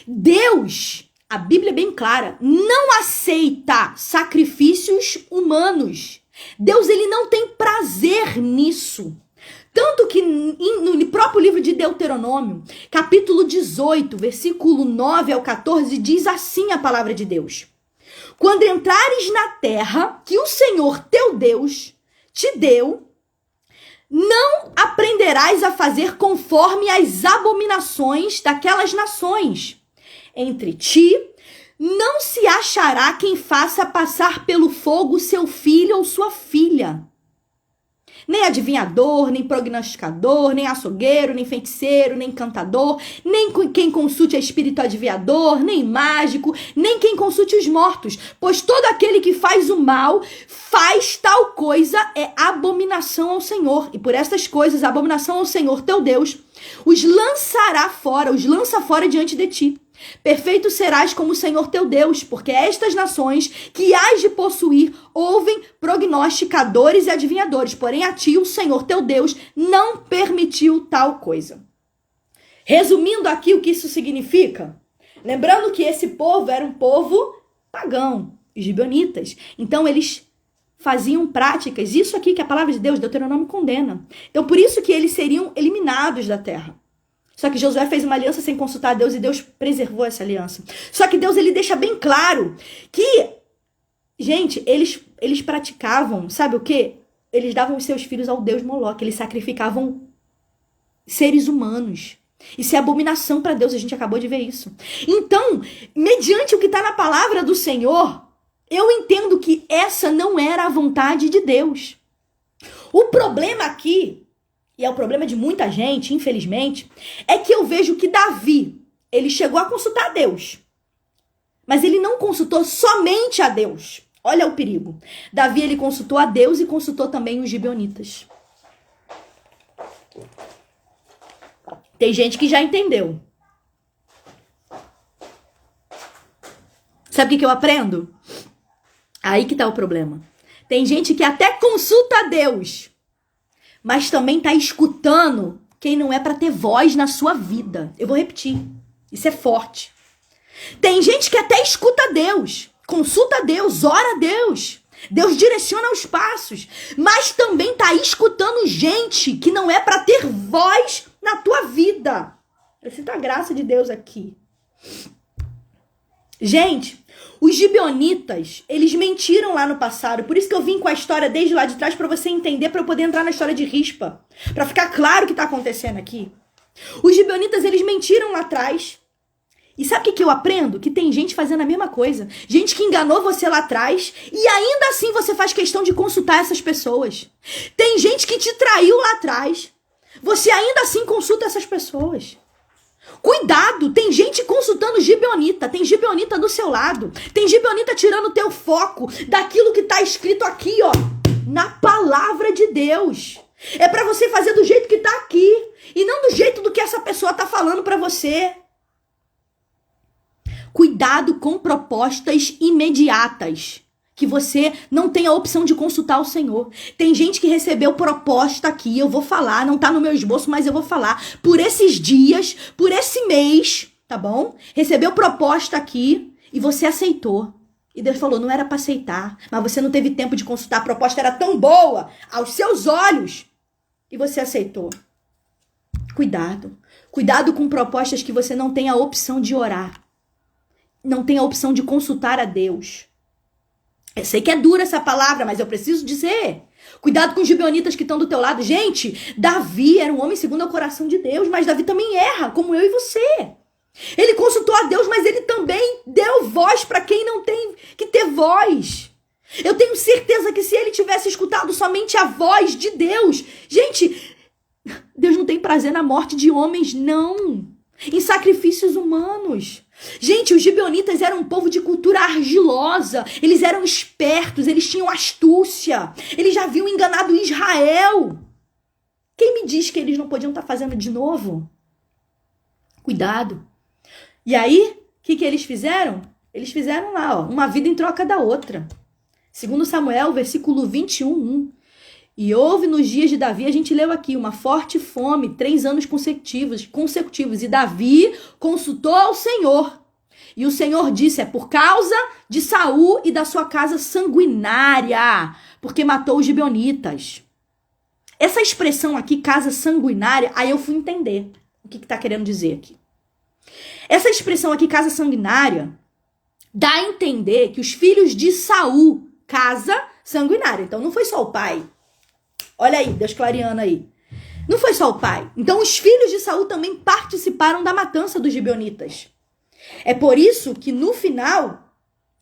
Deus, a Bíblia é bem clara, não aceita sacrifícios humanos. Deus, ele não tem prazer nisso. Tanto que no próprio livro de Deuteronômio, capítulo 18, versículo 9 ao 14, diz assim a palavra de Deus: quando entrares na terra que o Senhor teu Deus te deu, não aprenderás a fazer conforme as abominações daquelas nações. Entre ti não se achará quem faça passar pelo fogo seu filho ou sua filha. Nem adivinhador, nem prognosticador, nem açougueiro, nem feiticeiro, nem cantador, nem quem consulte espírito adivinhador, nem mágico, nem quem consulte os mortos. Pois todo aquele que faz o mal, faz tal coisa, é abominação ao Senhor. E por estas coisas, a abominação ao Senhor teu Deus, os lançará fora, os lança fora diante de ti. Perfeito serás como o Senhor teu Deus, porque estas nações que hás de possuir ouvem prognosticadores e adivinhadores, porém a ti o Senhor teu Deus não permitiu tal coisa. Resumindo aqui o que isso significa, lembrando que esse povo era um povo pagão, os gibeonitas. Então eles faziam práticas, isso aqui que a palavra de Deus, Deuteronômio, condena. Então por isso que eles seriam eliminados da terra. Só que Josué fez uma aliança sem consultar a Deus e Deus preservou essa aliança. Só que Deus, ele deixa bem claro que, gente, eles praticavam, sabe o quê? Eles davam os seus filhos ao Deus Moloque, eles sacrificavam seres humanos. Isso é abominação para Deus, a gente acabou de ver isso. Então, mediante o que está na palavra do Senhor, eu entendo que essa não era a vontade de Deus. O problema aqui, e é o problema de muita gente, infelizmente, é que eu vejo que Davi, ele chegou a consultar a Deus. Mas ele não consultou somente a Deus. Olha o perigo. Davi, ele consultou a Deus e consultou também os gibeonitas. Tem gente que já entendeu. Sabe o que eu aprendo? Aí que tá o problema. Tem gente que até consulta a Deus, mas também tá escutando quem não é para ter voz na sua vida. Eu vou repetir. Isso é forte. Tem gente que até escuta Deus, consulta Deus, ora a Deus. Deus direciona os passos, mas também tá escutando gente que não é para ter voz na tua vida. Eu sinto a graça de Deus aqui. Gente, os gibeonitas, eles mentiram lá no passado. Por isso que eu vim com a história desde lá de trás, para você entender, para eu poder entrar na história de Rispa. Para ficar claro o que está acontecendo aqui. Os gibeonitas, eles mentiram lá atrás. E sabe o que eu aprendo? Que tem gente fazendo a mesma coisa. Gente que enganou você lá atrás e ainda assim você faz questão de consultar essas pessoas. Tem gente que te traiu lá atrás. Você ainda assim consulta essas pessoas. Cuidado, tem gente consultando gibeonita, tem gibeonita do seu lado, tem gibeonita tirando o teu foco daquilo que está escrito aqui, ó, na palavra de Deus. É para você fazer do jeito que tá aqui e não do jeito do que essa pessoa tá falando para você. Cuidado com propostas imediatas, que você não tem a opção de consultar o Senhor. Tem gente que recebeu proposta aqui, eu vou falar, não tá no meu esboço, mas eu vou falar. Por esses dias, por esse mês, tá bom? Recebeu proposta aqui e você aceitou. E Deus falou, não era para aceitar, mas você não teve tempo de consultar, a proposta era tão boa aos seus olhos e você aceitou. Cuidado. Cuidado com propostas que você não tem a opção de orar. Não tem a opção de consultar a Deus. Eu sei que é dura essa palavra, mas eu preciso dizer. Cuidado com os gibeonitas que estão do teu lado. Gente, Davi era um homem segundo o coração de Deus, mas Davi também erra, como eu e você. Ele consultou a Deus, mas ele também deu voz para quem não tem que ter voz. Eu tenho certeza que se ele tivesse escutado somente a voz de Deus... Gente, Deus não tem prazer na morte de homens, não. Em sacrifícios humanos. Gente, os gibeonitas eram um povo de cultura argilosa, eles eram espertos, eles tinham astúcia, eles já haviam enganado Israel. Quem me diz que eles não podiam estar fazendo de novo? Cuidado. E aí, o que eles fizeram? Eles fizeram lá, ó, uma vida em troca da outra. Segundo Samuel, versículo 21, E houve nos dias de Davi, a gente leu aqui, uma forte fome, 3 anos consecutivos. E Davi consultou ao Senhor. E o Senhor disse, é por causa de Saul e da sua casa sanguinária, porque matou os gibeonitas. Essa expressão aqui, casa sanguinária, aí eu fui entender o que está querendo dizer aqui. Essa expressão aqui, casa sanguinária, dá a entender que os filhos de Saul, casa sanguinária. Então não foi só o pai. Olha aí, Deus clareando aí. Não foi só o pai. Então os filhos de Saul também participaram da matança dos gibeonitas. É por isso que no final,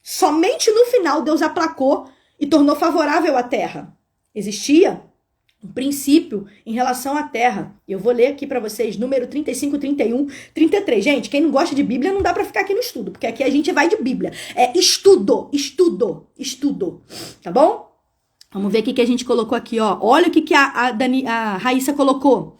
somente no final, Deus aplacou e tornou favorável a terra. Existia um princípio em relação à terra. Eu vou ler aqui para vocês, número 35, 31, 33. Gente, quem não gosta de Bíblia não dá para ficar aqui no estudo, porque aqui a gente vai de Bíblia. É estudo. Tá bom? Vamos ver o que a gente colocou aqui, ó. Olha o que a Raíssa colocou.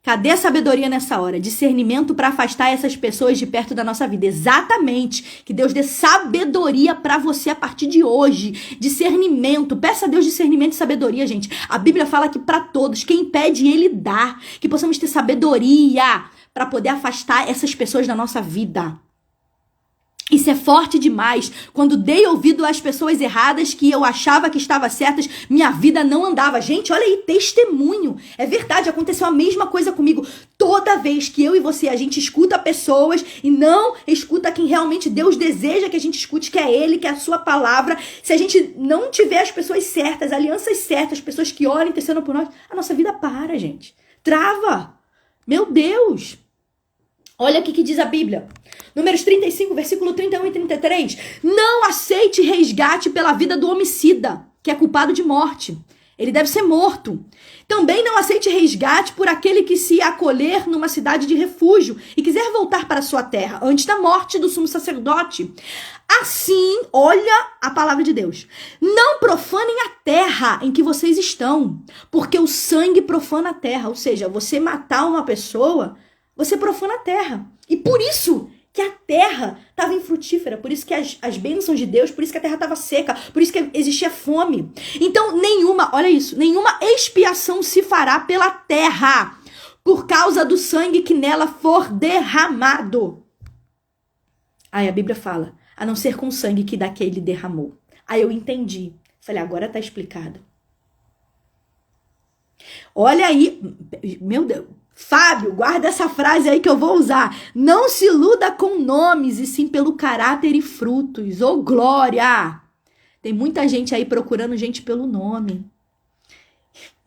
Cadê a sabedoria nessa hora? Discernimento para afastar essas pessoas de perto da nossa vida. Exatamente. Que Deus dê sabedoria para você a partir de hoje. Discernimento. Peça a Deus discernimento e sabedoria, gente. A Bíblia fala que para todos, quem pede, Ele dá. Que possamos ter sabedoria para poder afastar essas pessoas da nossa vida. Isso é forte demais. Quando dei ouvido às pessoas erradas que eu achava que estavam certas, minha vida não andava. Gente, olha aí, testemunho. É verdade, aconteceu a mesma coisa comigo. Toda vez que eu e você, a gente escuta pessoas e não escuta quem realmente Deus deseja que a gente escute, que é Ele, que é a sua palavra. Se a gente não tiver as pessoas certas, alianças certas, pessoas que orem, intercedam por nós, a nossa vida para, gente. Trava. Meu Deus. Olha o que diz a Bíblia. Números 35, versículo 31 e 33. Não aceite resgate pela vida do homicida, que é culpado de morte. Ele deve ser morto. Também não aceite resgate por aquele que se acolher numa cidade de refúgio e quiser voltar para sua terra antes da morte do sumo sacerdote. Assim, olha a palavra de Deus. Não profanem a terra em que vocês estão, porque o sangue profana a terra. Ou seja, você matar uma pessoa, você profana a terra. E por isso que a terra estava infrutífera, por isso que as bênçãos de Deus, por isso que a terra estava seca, por isso que existia fome. Então, olha isso, nenhuma expiação se fará pela terra, por causa do sangue que nela for derramado. Aí a Bíblia fala, a não ser com o sangue que daquele derramou. Aí eu entendi. Falei, agora tá explicado. Olha aí, meu Deus. Fábio, guarda essa frase aí que eu vou usar. Não se iluda com nomes, e sim pelo caráter e frutos. Ô, glória! Tem muita gente aí procurando gente pelo nome.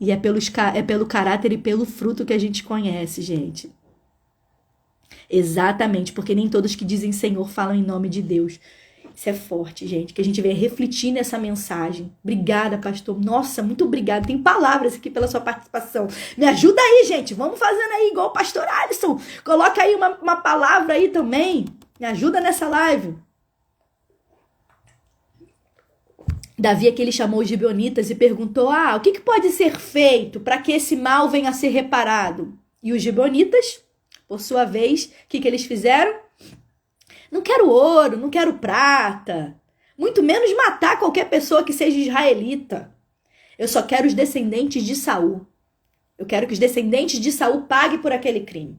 E é pelo caráter e pelo fruto que a gente conhece, gente. Exatamente, porque nem todos que dizem Senhor falam em nome de Deus. Isso é forte, gente, que a gente venha refletir nessa mensagem. Obrigada, pastor. Nossa, muito obrigada. Tem palavras aqui pela sua participação. Me ajuda aí, gente. Vamos fazendo aí igual o pastor Alisson. Coloca aí uma palavra aí também. Me ajuda nessa live. Davi aqui ele chamou os gibeonitas e perguntou, o que pode ser feito para que esse mal venha a ser reparado? E os gibeonitas, por sua vez, o que eles fizeram? Não quero ouro, não quero prata, muito menos matar qualquer pessoa que seja israelita. Eu só quero os descendentes de Saul. Eu quero que os descendentes de Saul paguem por aquele crime.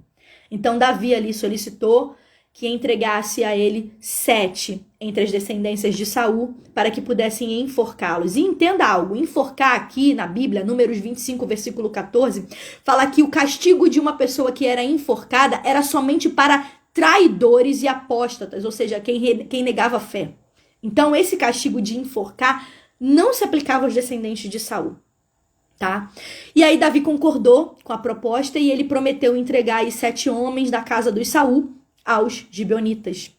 Então Davi ali solicitou que entregasse a ele 7 entre as descendências de Saul para que pudessem enforcá-los. E entenda algo, enforcar aqui na Bíblia, Números 25, versículo 14, fala que o castigo de uma pessoa que era enforcada era somente para traidores e apóstatas, ou seja, quem negava a fé. Então, esse castigo de enforcar não se aplicava aos descendentes de Saul, tá? E aí, Davi concordou com a proposta e ele prometeu entregar aí 7 homens da casa dos Saul aos gibeonitas.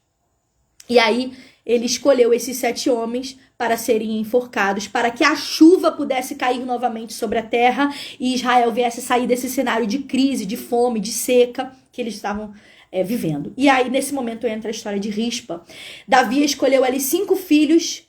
E aí, ele escolheu esses 7 homens para serem enforcados, para que a chuva pudesse cair novamente sobre a terra e Israel viesse sair desse cenário de crise, de fome, de seca que eles estavam vivendo. E aí, nesse momento, entra a história de Rispa. Davi escolheu ali 5 filhos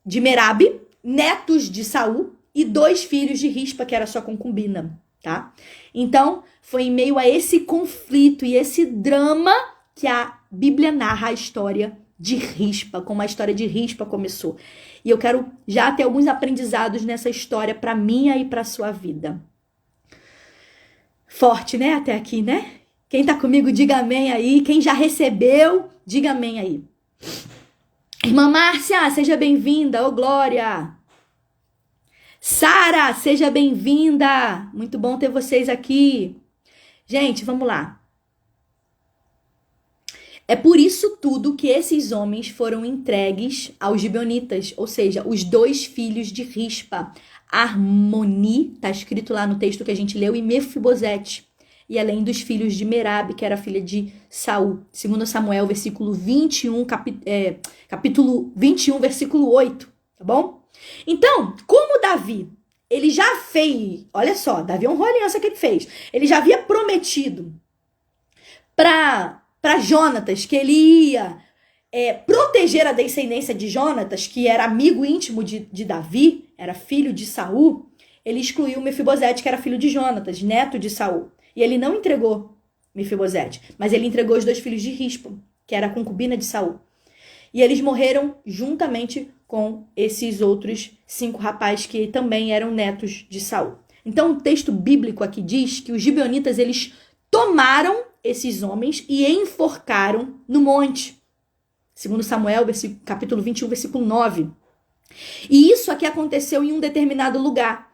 de Merabe, netos de Saul, e 2 filhos de Rispa, que era sua concubina, tá? Então, foi em meio a esse conflito e esse drama que a Bíblia narra a história de Rispa, como a história de Rispa começou. E eu quero já ter alguns aprendizados nessa história para minha e para sua vida. Forte, né? Até aqui, né? Quem tá comigo, diga amém aí. Quem já recebeu, diga amém aí. Irmã Márcia, seja bem-vinda. Ô, Glória. Sara, seja bem-vinda. Muito bom ter vocês aqui. Gente, vamos lá. É por isso tudo que esses homens foram entregues aos gibeonitas, ou seja, os 2 filhos de Rispa. Armoni, tá escrito lá no texto que a gente leu, e Mefibosete. E além dos filhos de Merabe, que era filha de Saul. 2 Samuel, versículo 21, capítulo 21, versículo 8, tá bom? Então, como Davi, ele já fez, olha só, Davi honrou a aliança que ele fez. Ele já havia prometido para Jonatas que ele ia proteger a descendência de Jonatas, que era amigo íntimo de Davi, era filho de Saul. Ele excluiu Mefibosete, que era filho de Jonatas, neto de Saul. E ele não entregou Mefibosete, mas ele entregou os 2 filhos de Rispa, que era a concubina de Saul. E eles morreram juntamente com esses outros 5 rapazes que também eram netos de Saul. Então o texto bíblico aqui diz que os gibeonitas, eles tomaram esses homens e enforcaram no monte. 2 Samuel, capítulo 21, versículo 9. E isso aqui aconteceu em um determinado lugar.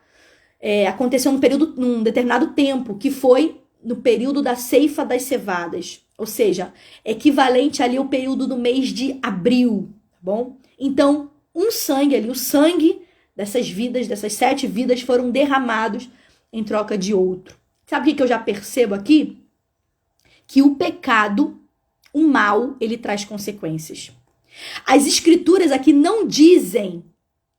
Aconteceu num determinado tempo, que foi no período da ceifa das cevadas. Ou seja, equivalente ali ao período do mês de abril, tá bom? Então, o sangue dessas vidas, dessas 7 vidas, foram derramados em troca de outro. Sabe o que eu já percebo aqui? Que o pecado, o mal, ele traz consequências. As escrituras aqui não dizem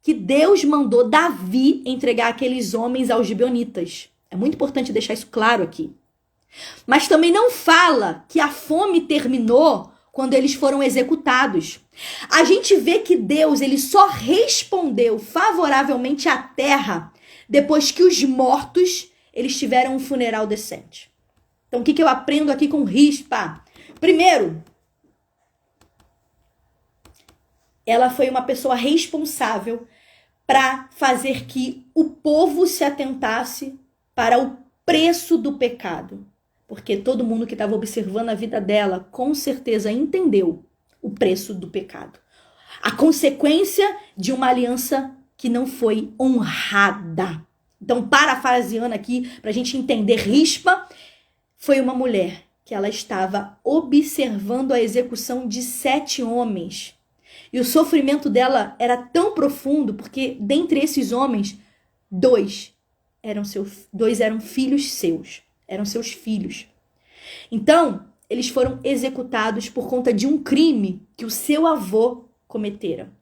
que Deus mandou Davi entregar aqueles homens aos gibeonitas. É muito importante deixar isso claro aqui. Mas também não fala que a fome terminou quando eles foram executados. A gente vê que Deus, ele só respondeu favoravelmente à terra depois que os mortos, eles tiveram um funeral decente. Então, o que eu aprendo aqui com Rispa? Primeiro, ela foi uma pessoa responsável para fazer que o povo se atentasse para o preço do pecado. Porque todo mundo que estava observando a vida dela, com certeza entendeu o preço do pecado. A consequência de uma aliança que não foi honrada. Então, parafraseando aqui, para a gente entender, Rispa foi uma mulher que ela estava observando a execução de 7 homens. E o sofrimento dela era tão profundo, porque dentre esses homens, 2 eram filhos seus. Eram seus filhos. Então, eles foram executados por conta de um crime que o seu avô cometera.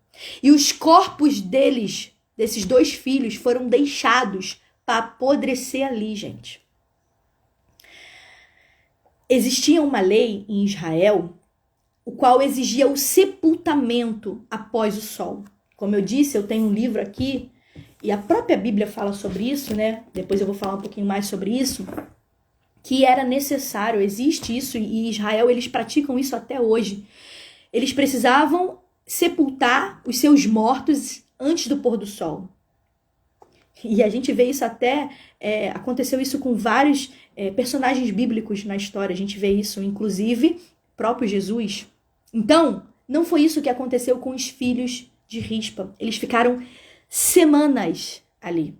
E os corpos desses 2 filhos, foram deixados para apodrecer ali, gente. Existia uma lei em Israel, o qual exigia o sepultamento após o sol. Como eu disse, eu tenho um livro aqui, e a própria Bíblia fala sobre isso, né? Depois eu vou falar um pouquinho mais sobre isso. Que era necessário, existe isso, e Israel, eles praticam isso até hoje. Eles precisavam sepultar os seus mortos antes do pôr do sol. E a gente vê isso até, aconteceu isso com vários personagens bíblicos na história, a gente vê isso, inclusive, próprio Jesus. Então, não foi isso que aconteceu com os filhos de Rispa. Eles ficaram semanas ali.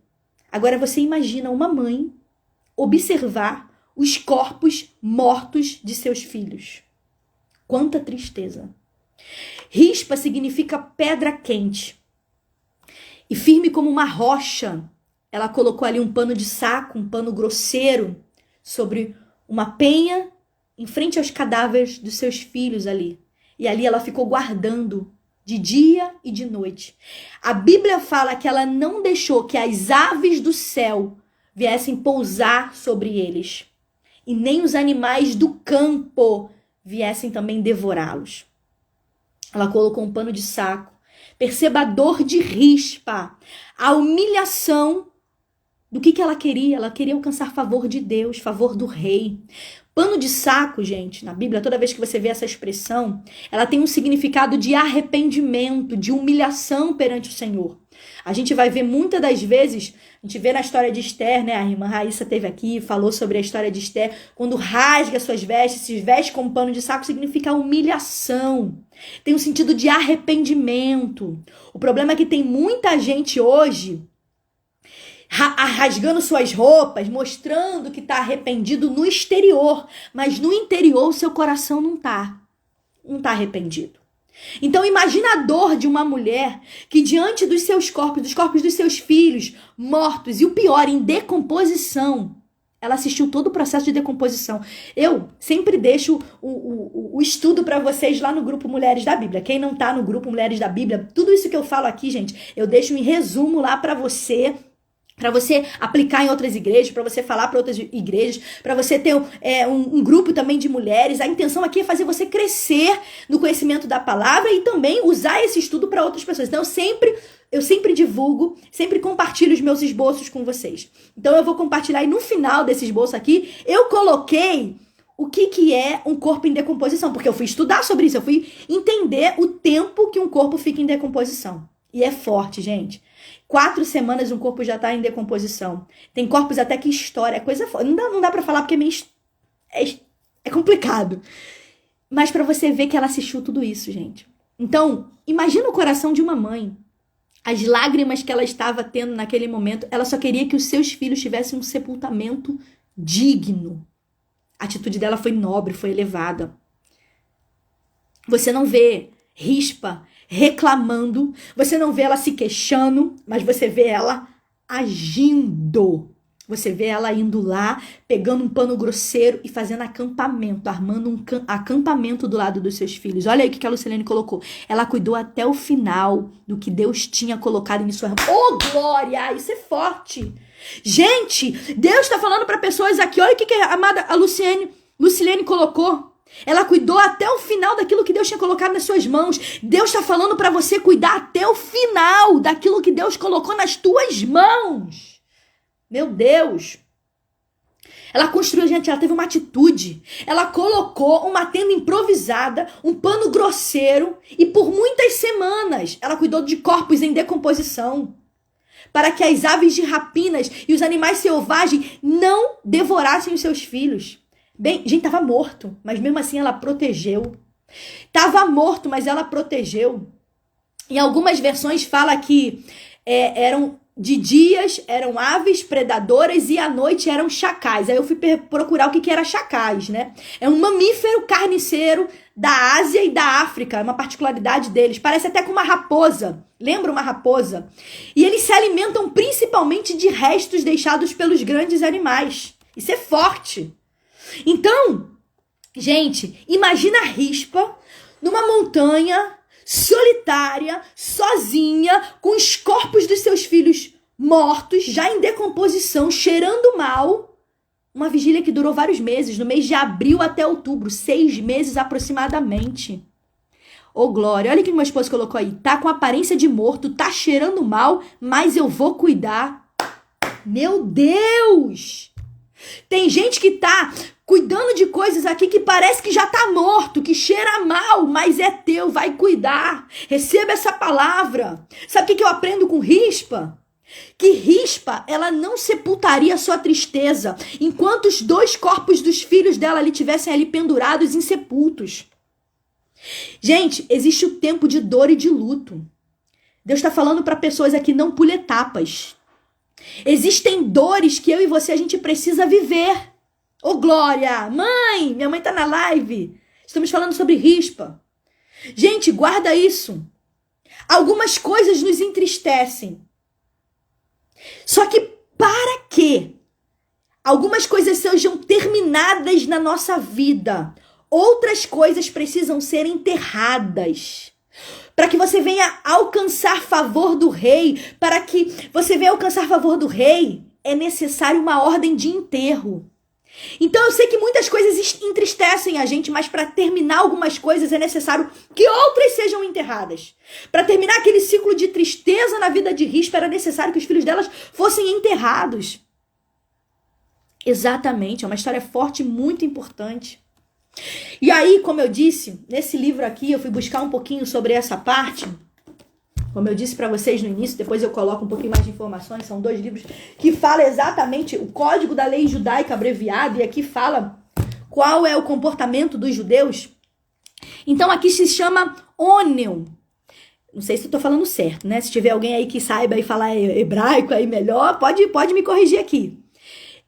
Agora você imagina uma mãe observar os corpos mortos de seus filhos. Quanta tristeza. Rispa significa pedra quente. E firme como uma rocha, ela colocou ali um pano de saco, um pano grosseiro, sobre uma penha, em frente aos cadáveres dos seus filhos ali. E ali ela ficou guardando de dia e de noite. A Bíblia fala que ela não deixou que as aves do céu viessem pousar sobre eles. E nem os animais do campo viessem também devorá-los. Ela colocou um pano de saco. Perceba a dor de Rispa, a humilhação Do que ela queria? Ela queria alcançar favor de Deus, favor do rei. Pano de saco, gente, na Bíblia, toda vez que você vê essa expressão, ela tem um significado de arrependimento, de humilhação perante o Senhor. A gente vai ver muitas das vezes, a gente vê na história de Esther, né? A irmã Raíssa teve aqui, falou sobre a história de Esther, quando rasga suas vestes, se veste como pano de saco, significa humilhação. Tem um sentido de arrependimento. O problema é que tem muita gente hoje rasgando suas roupas, mostrando que está arrependido no exterior, mas no interior o seu coração não tá arrependido. Então imagina a dor de uma mulher que diante dos seus corpos, dos corpos dos seus filhos mortos e o pior, em decomposição, ela assistiu todo o processo de decomposição. Eu sempre deixo o estudo para vocês lá no grupo Mulheres da Bíblia. Quem não tá no grupo Mulheres da Bíblia, tudo isso que eu falo aqui, gente, eu deixo em resumo lá para você aplicar em outras igrejas, para você falar para outras igrejas, para você ter um grupo também de mulheres. A intenção aqui é fazer você crescer no conhecimento da palavra e também usar esse estudo para outras pessoas. Então eu sempre divulgo, sempre compartilho os meus esboços com vocês. Então eu vou compartilhar e no final desse esboço aqui, eu coloquei o que é um corpo em decomposição, porque eu fui estudar sobre isso, eu fui entender o tempo que um corpo fica em decomposição. E é forte, gente. 4 semanas um corpo já tá em decomposição. Tem corpos até que estoura, é coisa forte. Não dá pra falar porque é complicado. Mas pra você ver que ela assistiu tudo isso, gente. Então, imagina o coração de uma mãe. As lágrimas que ela estava tendo naquele momento, ela só queria que os seus filhos tivessem um sepultamento digno. A atitude dela foi nobre, foi elevada. Você não vê Rispa reclamando, você não vê ela se queixando, mas você vê ela agindo. Você vê ela indo lá, pegando um pano grosseiro e fazendo acampamento, armando um acampamento do lado dos seus filhos. Olha aí o que a Lucilene colocou. Ela cuidou até o final do que Deus tinha colocado em sua mão. Oh, glória! Isso é forte! Gente, Deus está falando para pessoas aqui. Olha o que a amada Lucilene colocou. Ela cuidou até o final daquilo que Deus tinha colocado nas suas mãos. Deus está falando para você cuidar até o final daquilo que Deus colocou nas tuas mãos. Meu Deus. Ela construiu, gente, ela teve uma atitude. Ela colocou uma tenda improvisada, um pano grosseiro e por muitas semanas ela cuidou de corpos em decomposição. Para que as aves de rapinas e os animais selvagens não devorassem os seus filhos. Bem, gente, tava morto, mas mesmo assim ela protegeu. Tava morto, mas ela protegeu. Em algumas versões fala que de dias eram aves predadoras e à noite eram chacais. Aí eu fui procurar o que era chacais, né? É um mamífero carniceiro da Ásia e da África, é uma particularidade deles. Parece até com uma raposa. Lembra uma raposa? E eles se alimentam principalmente de restos deixados pelos grandes animais. Isso é forte. Então, gente, imagina a Rispa numa montanha solitária, sozinha, com os corpos dos seus filhos mortos, já em decomposição, cheirando mal. Uma vigília que durou vários meses, no mês de abril até outubro, 6 meses aproximadamente. Ô, glória, olha o que meu esposo colocou aí. Tá com aparência de morto, tá cheirando mal, mas eu vou cuidar. Meu Deus! Tem gente que tá cuidando de coisas aqui que parece que já tá morto, que cheira mal, mas é teu, vai cuidar. Receba essa palavra. Sabe o que eu aprendo com Rispa? Que Rispa, ela não sepultaria a sua tristeza enquanto os 2 corpos dos filhos dela ali tivessem ali pendurados, insepultos. Gente, existe o tempo de dor e de luto. Deus está falando para pessoas aqui, não pule etapas. Existem dores que eu e você a gente precisa viver. Ô, glória! Mãe! Minha mãe tá na live. Estamos falando sobre Rispa. Gente, guarda isso. Algumas coisas nos entristecem. Só que para que algumas coisas sejam terminadas na nossa vida, outras coisas precisam ser enterradas. Para que você venha alcançar favor do rei, para que você venha alcançar favor do rei, é necessário uma ordem de enterro. Então eu sei que muitas coisas entristecem a gente, mas para terminar algumas coisas é necessário que outras sejam enterradas. Para terminar aquele ciclo de tristeza na vida de Rispa, era necessário que os filhos delas fossem enterrados. Exatamente, é uma história forte e muito importante. E aí, como eu disse, nesse livro aqui, eu fui buscar um pouquinho sobre essa parte. Como eu disse para vocês no início, depois eu coloco um pouquinho mais de informações, são 2 livros que falam exatamente o Código da Lei Judaica abreviado, e aqui fala qual é o comportamento dos judeus. Então aqui se chama ôneu. Não sei se eu tô falando certo, né? Se tiver alguém aí que saiba e falar hebraico aí melhor, pode me corrigir aqui.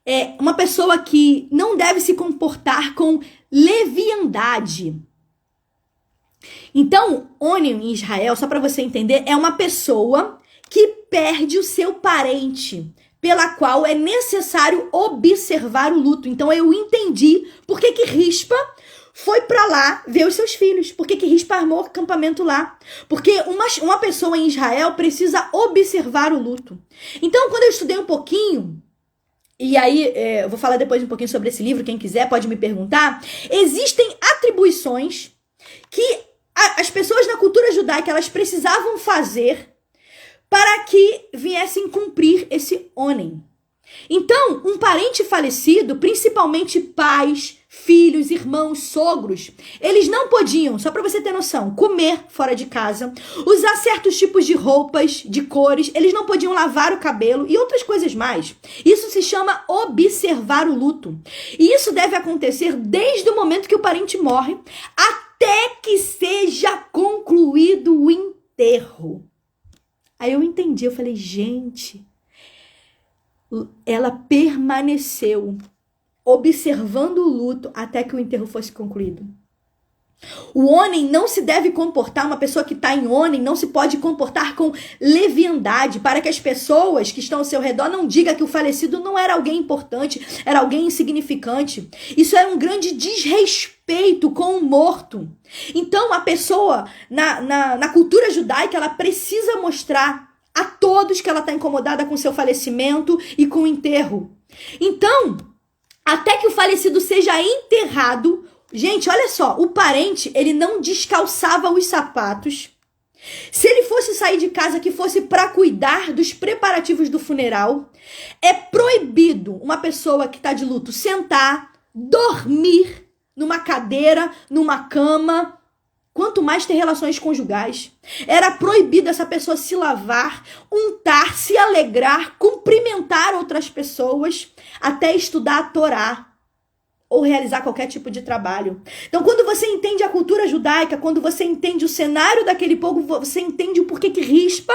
É uma pessoa que não deve se comportar com leviandade. Então, ôneu em Israel, só para você entender, é uma pessoa que perde o seu parente, pela qual é necessário observar o luto. Então, eu entendi por que Rispa foi para lá ver os seus filhos. Por que Rispa armou acampamento lá? Porque uma pessoa em Israel precisa observar o luto. Então, quando eu estudei um pouquinho, e aí eu vou falar depois um pouquinho sobre esse livro, quem quiser pode me perguntar, existem atribuições que as pessoas na cultura judaica elas precisavam fazer para que viessem cumprir esse ônei. Então, um parente falecido, principalmente pais, filhos, irmãos, sogros, eles não podiam, só para você ter noção, comer fora de casa, usar certos tipos de roupas, de cores, eles não podiam lavar o cabelo e outras coisas mais. Isso se chama observar o luto. E isso deve acontecer desde o momento que o parente morre até que seja concluído o enterro. Aí eu entendi, eu falei, gente, ela permaneceu observando o luto até que o enterro fosse concluído. O ônei não se deve comportar, uma pessoa que está em ônei não se pode comportar com leviandade, para que as pessoas que estão ao seu redor não digam que o falecido não era alguém importante, era alguém insignificante. Isso é um grande desrespeito com o morto. Então a pessoa, na cultura judaica, ela precisa mostrar a todos que ela está incomodada com seu falecimento e com o enterro. Então, até que o falecido seja enterrado, gente, olha só, o parente, ele não descalçava os sapatos. Se ele fosse sair de casa que fosse para cuidar dos preparativos do funeral, é proibido uma pessoa que está de luto sentar, dormir numa cadeira, numa cama, quanto mais ter relações conjugais. Era proibido essa pessoa se lavar, untar, se alegrar, cumprimentar outras pessoas, até estudar a Torá ou realizar qualquer tipo de trabalho. Então, quando você entende a cultura judaica, quando você entende o cenário daquele povo, você entende o porquê que Rispa,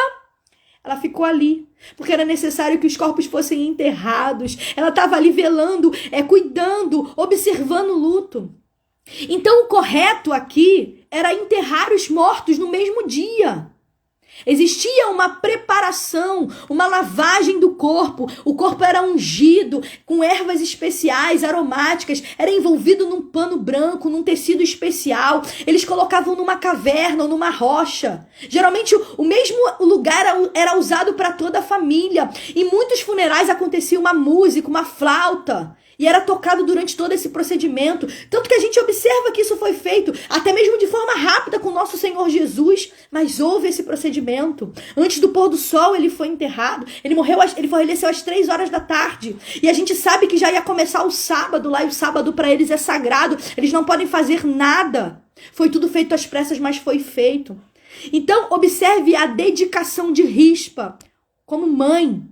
ela ficou ali. Porque era necessário que os corpos fossem enterrados. Ela estava ali velando, cuidando, observando o luto. Então, o correto aqui era enterrar os mortos no mesmo dia. Existia uma preparação, uma lavagem do corpo. O corpo era ungido com ervas especiais, aromáticas. Era envolvido num pano branco, num tecido especial. Eles colocavam numa caverna ou numa rocha. Geralmente o mesmo lugar era usado para toda a família. Em muitos funerais acontecia uma música, uma flauta. E era tocado durante todo esse procedimento. Tanto que a gente observa que isso foi feito, até mesmo de forma rápida com o nosso Senhor Jesus. Mas houve esse procedimento. Antes do pôr do sol, ele foi enterrado. Ele faleceu às 3 horas da tarde. E a gente sabe que já ia começar o sábado lá. E o sábado para eles é sagrado. Eles não podem fazer nada. Foi tudo feito às pressas, mas foi feito. Então, observe a dedicação de Rispa como mãe.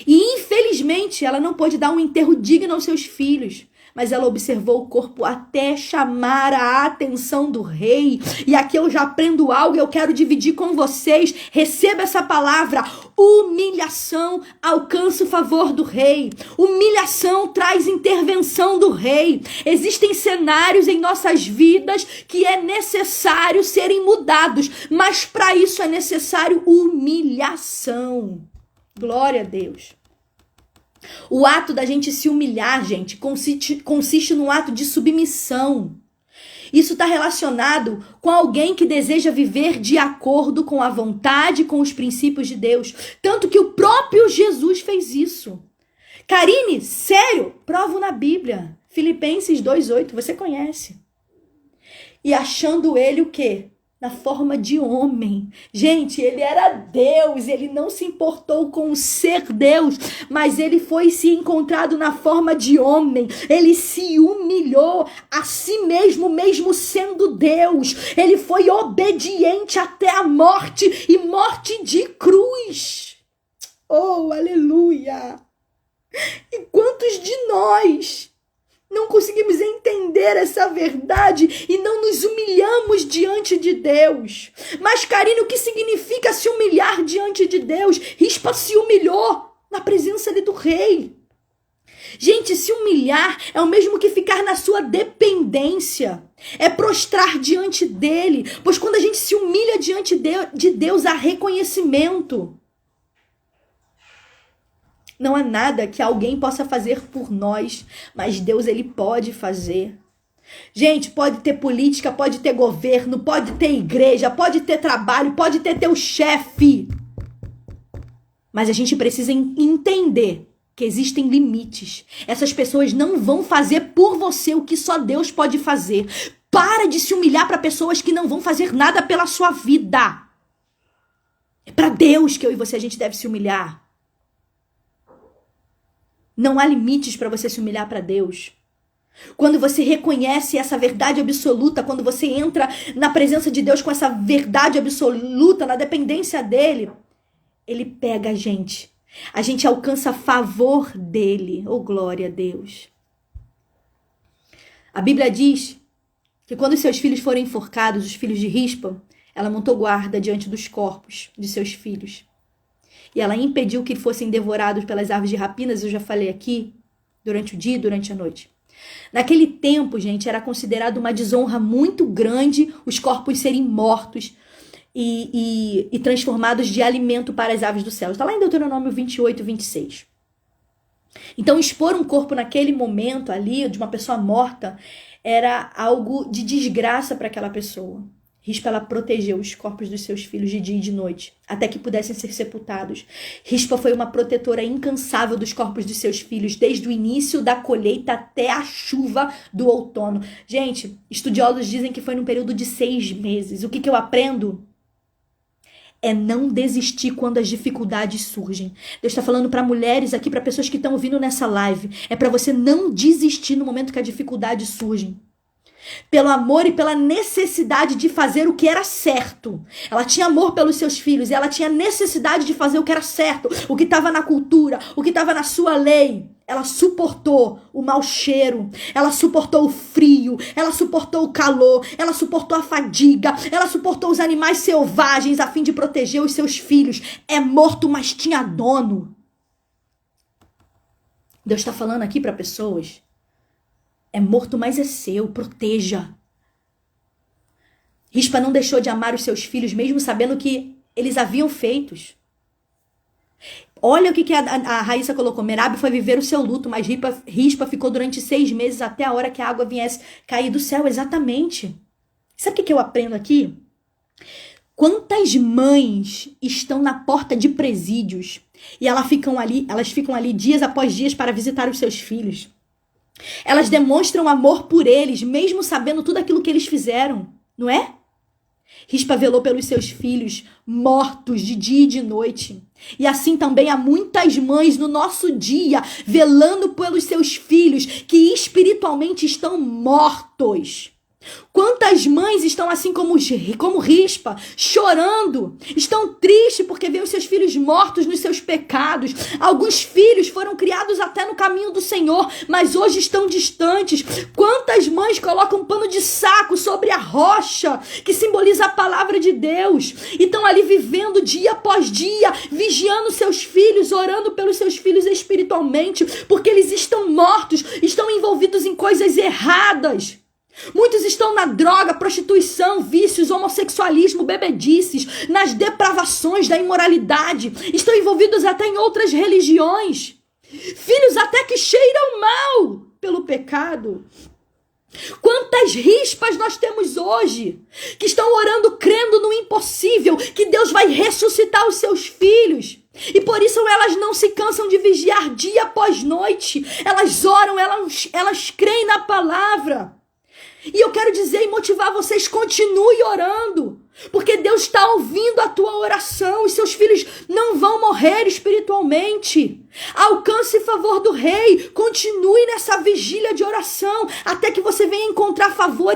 E infelizmente ela não pôde dar um enterro digno aos seus filhos, mas ela observou o corpo até chamar a atenção do rei. E aqui eu já aprendo algo e eu quero dividir com vocês. Receba essa palavra: humilhação alcança o favor do rei. Humilhação traz intervenção do rei. Existem cenários em nossas vidas que é necessário serem mudados, mas para isso é necessário humilhação. Glória a Deus. O ato da gente se humilhar, gente, consiste num ato de submissão. Isso está relacionado com alguém que deseja viver de acordo com a vontade, com os princípios de Deus. Tanto que o próprio Jesus fez isso. Karine, sério, provo na Bíblia. Filipenses 2:8, você conhece. E achando ele o quê? na forma de homem. Gente, ele era Deus, ele não se importou com o ser Deus, mas ele foi se encontrado na forma de homem. Ele se humilhou a si mesmo, mesmo sendo Deus. Ele foi obediente até a morte e morte de cruz. Oh, aleluia! E quantos de nós não conseguimos entender essa verdade e não nos humilhamos diante de Deus? Mas, Karine, o que significa se humilhar diante de Deus? Rispa se humilhou na presença do rei. Gente, se humilhar é o mesmo que ficar na sua dependência. É prostrar diante dele. Pois quando a gente se humilha diante de Deus, há reconhecimento. Não há nada que alguém possa fazer por nós, mas Deus, ele pode fazer. Gente, pode ter política, pode ter governo, pode ter igreja, pode ter trabalho, pode ter teu chefe. Mas a gente precisa entender que existem limites. Essas pessoas não vão fazer por você o que só Deus pode fazer. Para de se humilhar para pessoas que não vão fazer nada pela sua vida. É para Deus que eu e você a gente deve se humilhar. Não há limites para você se humilhar para Deus. Quando você reconhece essa verdade absoluta, quando você entra na presença de Deus com essa verdade absoluta, na dependência dele, ele pega a gente. A gente alcança favor dele. Oh, glória a Deus. A Bíblia diz que quando seus filhos foram enforcados, os filhos de Rispa, ela montou guarda diante dos corpos de seus filhos. E ela impediu que fossem devorados pelas aves de rapinas, eu já falei aqui, durante o dia e durante a noite. Naquele tempo, gente, era considerado uma desonra muito grande os corpos serem mortos e transformados de alimento para as aves do céu. Está lá em Deuteronômio 28, 26. Então, expor um corpo naquele momento ali, de uma pessoa morta, era algo de desgraça para aquela pessoa. Rispa, ela protegeu os corpos dos seus filhos de dia e de noite, até que pudessem ser sepultados. Rispa foi uma protetora incansável dos corpos dos seus filhos, desde o início da colheita até a chuva do outono. Gente, estudiosos dizem que foi num período de 6 meses. O que eu aprendo? É não desistir quando as dificuldades surgem. Deus está falando para mulheres aqui, para pessoas que estão ouvindo nessa live. É para você não desistir no momento que a dificuldade surge. Pelo amor e pela necessidade de fazer o que era certo. Ela tinha amor pelos seus filhos e ela tinha necessidade de fazer o que era certo, o que estava na cultura, o que estava na sua lei. Ela suportou o mau cheiro, ela suportou o frio, ela suportou o calor, ela suportou a fadiga, ela suportou os animais selvagens a fim de proteger os seus filhos. É morto, mas tinha dono. Deus está falando aqui para pessoas. É morto, mas é seu. Proteja. Rispa não deixou de amar os seus filhos, mesmo sabendo que eles haviam feitos. Olha o que a Raíssa colocou. Merabe foi viver o seu luto, mas Rispa ficou durante 6 meses até a hora que a água viesse cair do céu. Exatamente. Sabe o que eu aprendo aqui? Quantas mães estão na porta de presídios e elas ficam ali dias após dias para visitar os seus filhos? Elas demonstram amor por eles, mesmo sabendo tudo aquilo que eles fizeram, não é? Rispa velou pelos seus filhos, mortos de dia e de noite. E assim também há muitas mães no nosso dia, velando pelos seus filhos, que espiritualmente estão mortos. Quantas mães estão assim como Rispa, chorando, estão tristes porque veem os seus filhos mortos nos seus pecados. Alguns filhos foram criados até no caminho do Senhor, mas hoje estão distantes. Quantas mães colocam um pano de saco sobre a rocha, que simboliza a palavra de Deus, e estão ali vivendo dia após dia, vigiando seus filhos, orando pelos seus filhos espiritualmente, porque eles estão mortos, estão envolvidos em coisas erradas. Muitos estão na droga, prostituição, vícios, homossexualismo, bebedices, nas depravações da imoralidade. Estão envolvidos até em outras religiões. Filhos até que cheiram mal pelo pecado. Quantas rispas nós temos hoje que estão orando, crendo no impossível, que Deus vai ressuscitar os seus filhos. E por isso elas não se cansam de vigiar dia após noite. Elas oram, elas creem na palavra. E eu quero dizer e motivar vocês, continue orando, porque Deus está ouvindo a tua oração e seus filhos não vão morrer espiritualmente. Alcance favor do rei, continue nessa vigília de oração, até que você venha encontrar favor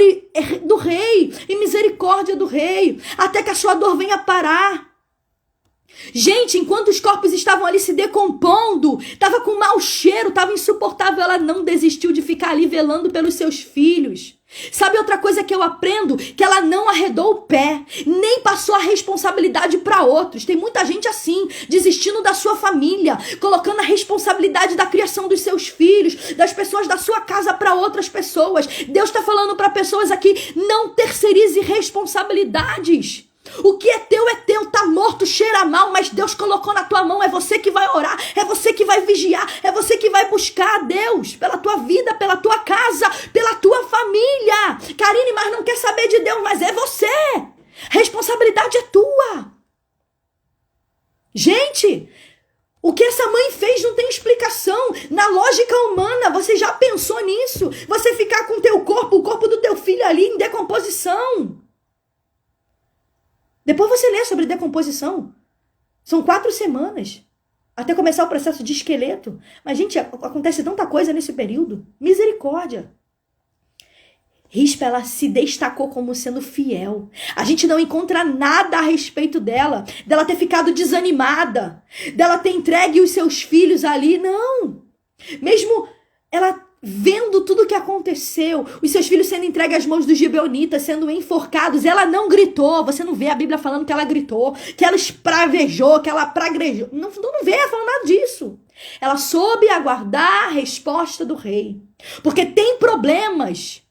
do rei e misericórdia do rei, até que a sua dor venha parar. Gente, enquanto os corpos estavam ali se decompondo, estava com mau cheiro, estava insuportável, ela não desistiu de ficar ali velando pelos seus filhos. Sabe outra coisa que eu aprendo? Que ela não arredou o pé, nem passou a responsabilidade para outros. Tem muita gente assim, desistindo da sua família, colocando a responsabilidade da criação dos seus filhos, das pessoas da sua casa para outras pessoas. Deus está falando para pessoas aqui, não terceirize responsabilidades. O que é teu, tá morto, cheira mal, mas Deus colocou na tua mão, é você que vai orar, é você que vai vigiar, é você que vai buscar a Deus, pela tua vida, pela tua casa, pela tua família. Karine, mas não quer saber de Deus, mas é você, responsabilidade é tua. Gente, o que essa mãe fez não tem explicação, na lógica humana, você já pensou nisso? Você ficar com o corpo do teu filho ali em decomposição. Depois você lê sobre decomposição. São 4 semanas até começar o processo de esqueleto. Mas, gente, acontece tanta coisa nesse período. Misericórdia. Rispa, ela se destacou como sendo fiel. A gente não encontra nada a respeito dela ter ficado desanimada, dela ter entregue os seus filhos ali. Não. Mesmo ela vendo tudo o que aconteceu, os seus filhos sendo entregues às mãos dos gibeonitas, sendo enforcados, ela não gritou. Você não vê a Bíblia falando que ela gritou, que ela espravejou, que ela praguejou. Não vê ela falando nada disso. Ela soube aguardar a resposta do rei. Porque tem problemas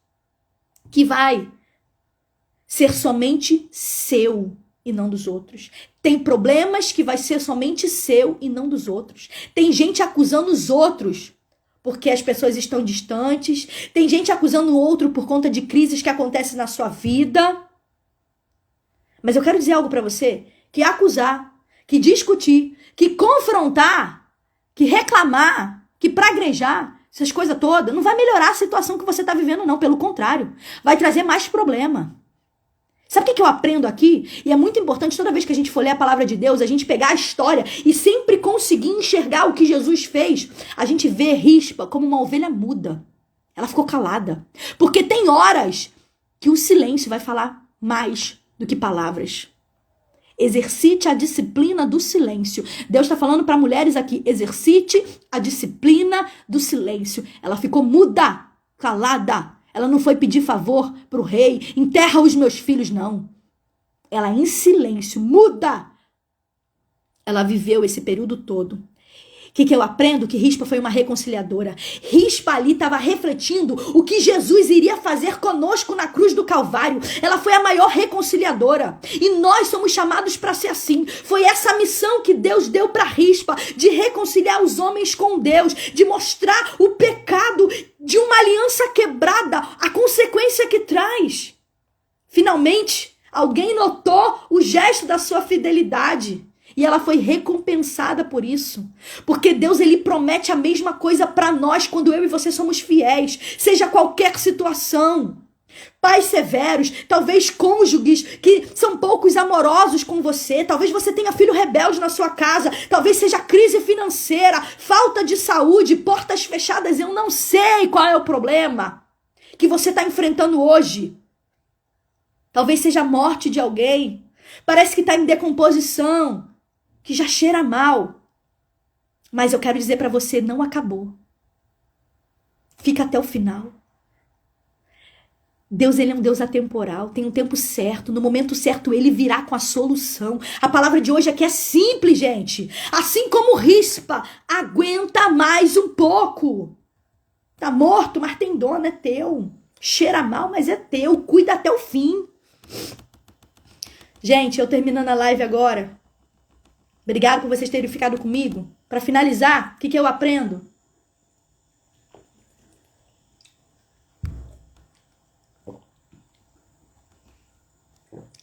que vai ser somente seu e não dos outros. Tem problemas que vai ser somente seu e não dos outros. Tem gente acusando os outros porque as pessoas estão distantes. Tem gente acusando o outro por conta de crises que acontecem na sua vida. Mas eu quero dizer algo para você, que acusar, que discutir, que confrontar, que reclamar, que praguejar, essas coisas todas, não vai melhorar a situação que você está vivendo, não. Pelo contrário, vai trazer mais problema. Sabe o que eu aprendo aqui? E é muito importante toda vez que a gente for ler a palavra de Deus, a gente pegar a história e sempre conseguir enxergar o que Jesus fez. A gente vê Rispa como uma ovelha muda. Ela ficou calada. Porque tem horas que o silêncio vai falar mais do que palavras. Exercite a disciplina do silêncio. Deus está falando para mulheres aqui, exercite a disciplina do silêncio. Ela ficou muda, calada. Ela não foi pedir favor para o rei, enterra os meus filhos, não. Ela em silêncio, muda. Ela viveu esse período todo. O que eu aprendo? Que Rispa foi uma reconciliadora. Rispa ali estava refletindo o que Jesus iria fazer conosco na cruz do Calvário. Ela foi a maior reconciliadora. E nós somos chamados para ser assim. Foi essa missão que Deus deu para Rispa, de reconciliar os homens com Deus, de mostrar o pecado de uma aliança quebrada, a consequência que traz. Finalmente, alguém notou o gesto da sua fidelidade. E ela foi recompensada por isso. Porque Deus, ele promete a mesma coisa para nós quando eu e você somos fiéis. Seja qualquer situação. Pais severos, talvez cônjuges que são poucos amorosos com você. Talvez você tenha filho rebelde na sua casa. Talvez seja crise financeira, falta de saúde, portas fechadas. Eu não sei qual é o problema que você está enfrentando hoje. Talvez seja a morte de alguém. Parece que está em decomposição, que já cheira mal. Mas eu quero dizer para você, não acabou. Fica até o final. Deus, ele é um Deus atemporal, tem um tempo certo, no momento certo ele virá com a solução. A palavra de hoje aqui é simples, gente. Assim como Rispa, aguenta mais um pouco. Tá morto, mas tem dono, é teu. Cheira mal, mas é teu. Cuida até o fim. Gente, eu terminando a live agora. Obrigado por vocês terem ficado comigo. Para finalizar, o que eu aprendo?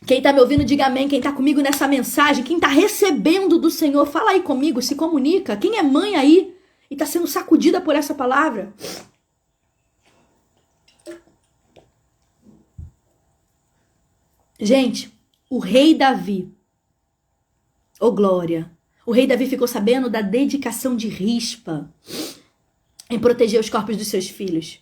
Quem está me ouvindo, diga amém. Quem está comigo nessa mensagem, quem está recebendo do Senhor, fala aí comigo, se comunica. Quem é mãe aí e está sendo sacudida por essa palavra? Gente, o rei Davi, ô glória, o rei Davi ficou sabendo da dedicação de Rispa em proteger os corpos dos seus filhos.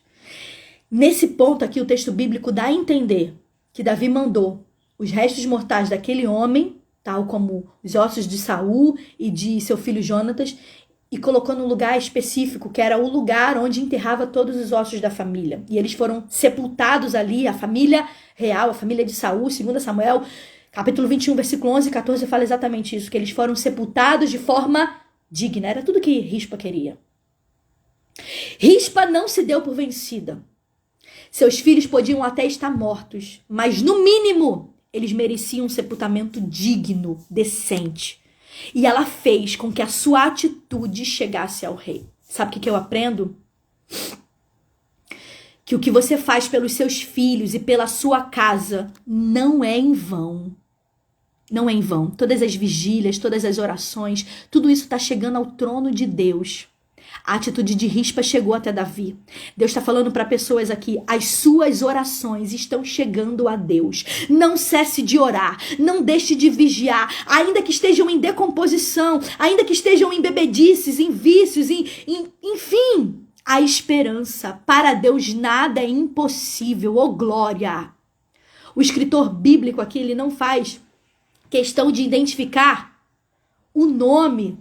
Nesse ponto aqui, o texto bíblico dá a entender que Davi mandou os restos mortais daquele homem, tal como os ossos de Saul e de seu filho Jonatas, e colocou num lugar específico, que era o lugar onde enterrava todos os ossos da família. E eles foram sepultados ali, a família real, a família de Saul, 2 Samuel, capítulo 21, versículo 11 e 14, fala exatamente isso, que eles foram sepultados de forma digna. Era tudo que Rispa queria. Rispa não se deu por vencida. Seus filhos podiam até estar mortos, mas no mínimo eles mereciam um sepultamento digno, decente. E ela fez com que a sua atitude chegasse ao rei. Sabe o que eu aprendo? Que o que você faz pelos seus filhos e pela sua casa não é em vão. Não é em vão. Todas as vigílias, todas as orações, tudo isso está chegando ao trono de Deus. A atitude de Rispa chegou até Davi. Deus está falando para pessoas aqui, as suas orações estão chegando a Deus. Não cesse de orar, não deixe de vigiar, ainda que estejam em decomposição, ainda que estejam em bebedices, em vícios, enfim. A esperança, para Deus nada é impossível, ô glória. O escritor bíblico aqui, ele não faz questão de identificar o nome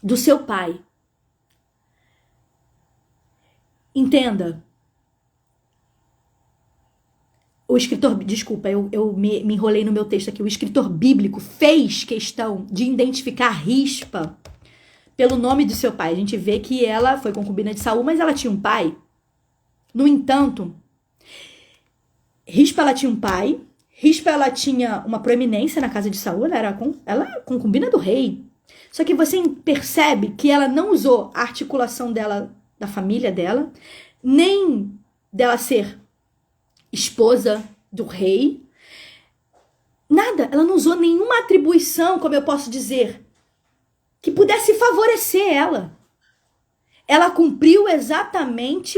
do seu pai. Entenda. O escritor, desculpa, eu me enrolei no meu texto aqui. O escritor bíblico fez questão de identificar Rispa pelo nome do seu pai. A gente vê que ela foi concubina de Saul, mas ela tinha um pai. No entanto, Rispa, ela tinha um pai. Rispa, ela tinha uma proeminência na casa de Saul. Ela era concubina do rei. Só que você percebe que ela não usou a articulação dela, da família dela, nem dela ser esposa do rei. Nada, ela não usou nenhuma atribuição, como eu posso dizer, que pudesse favorecer ela. Ela cumpriu exatamente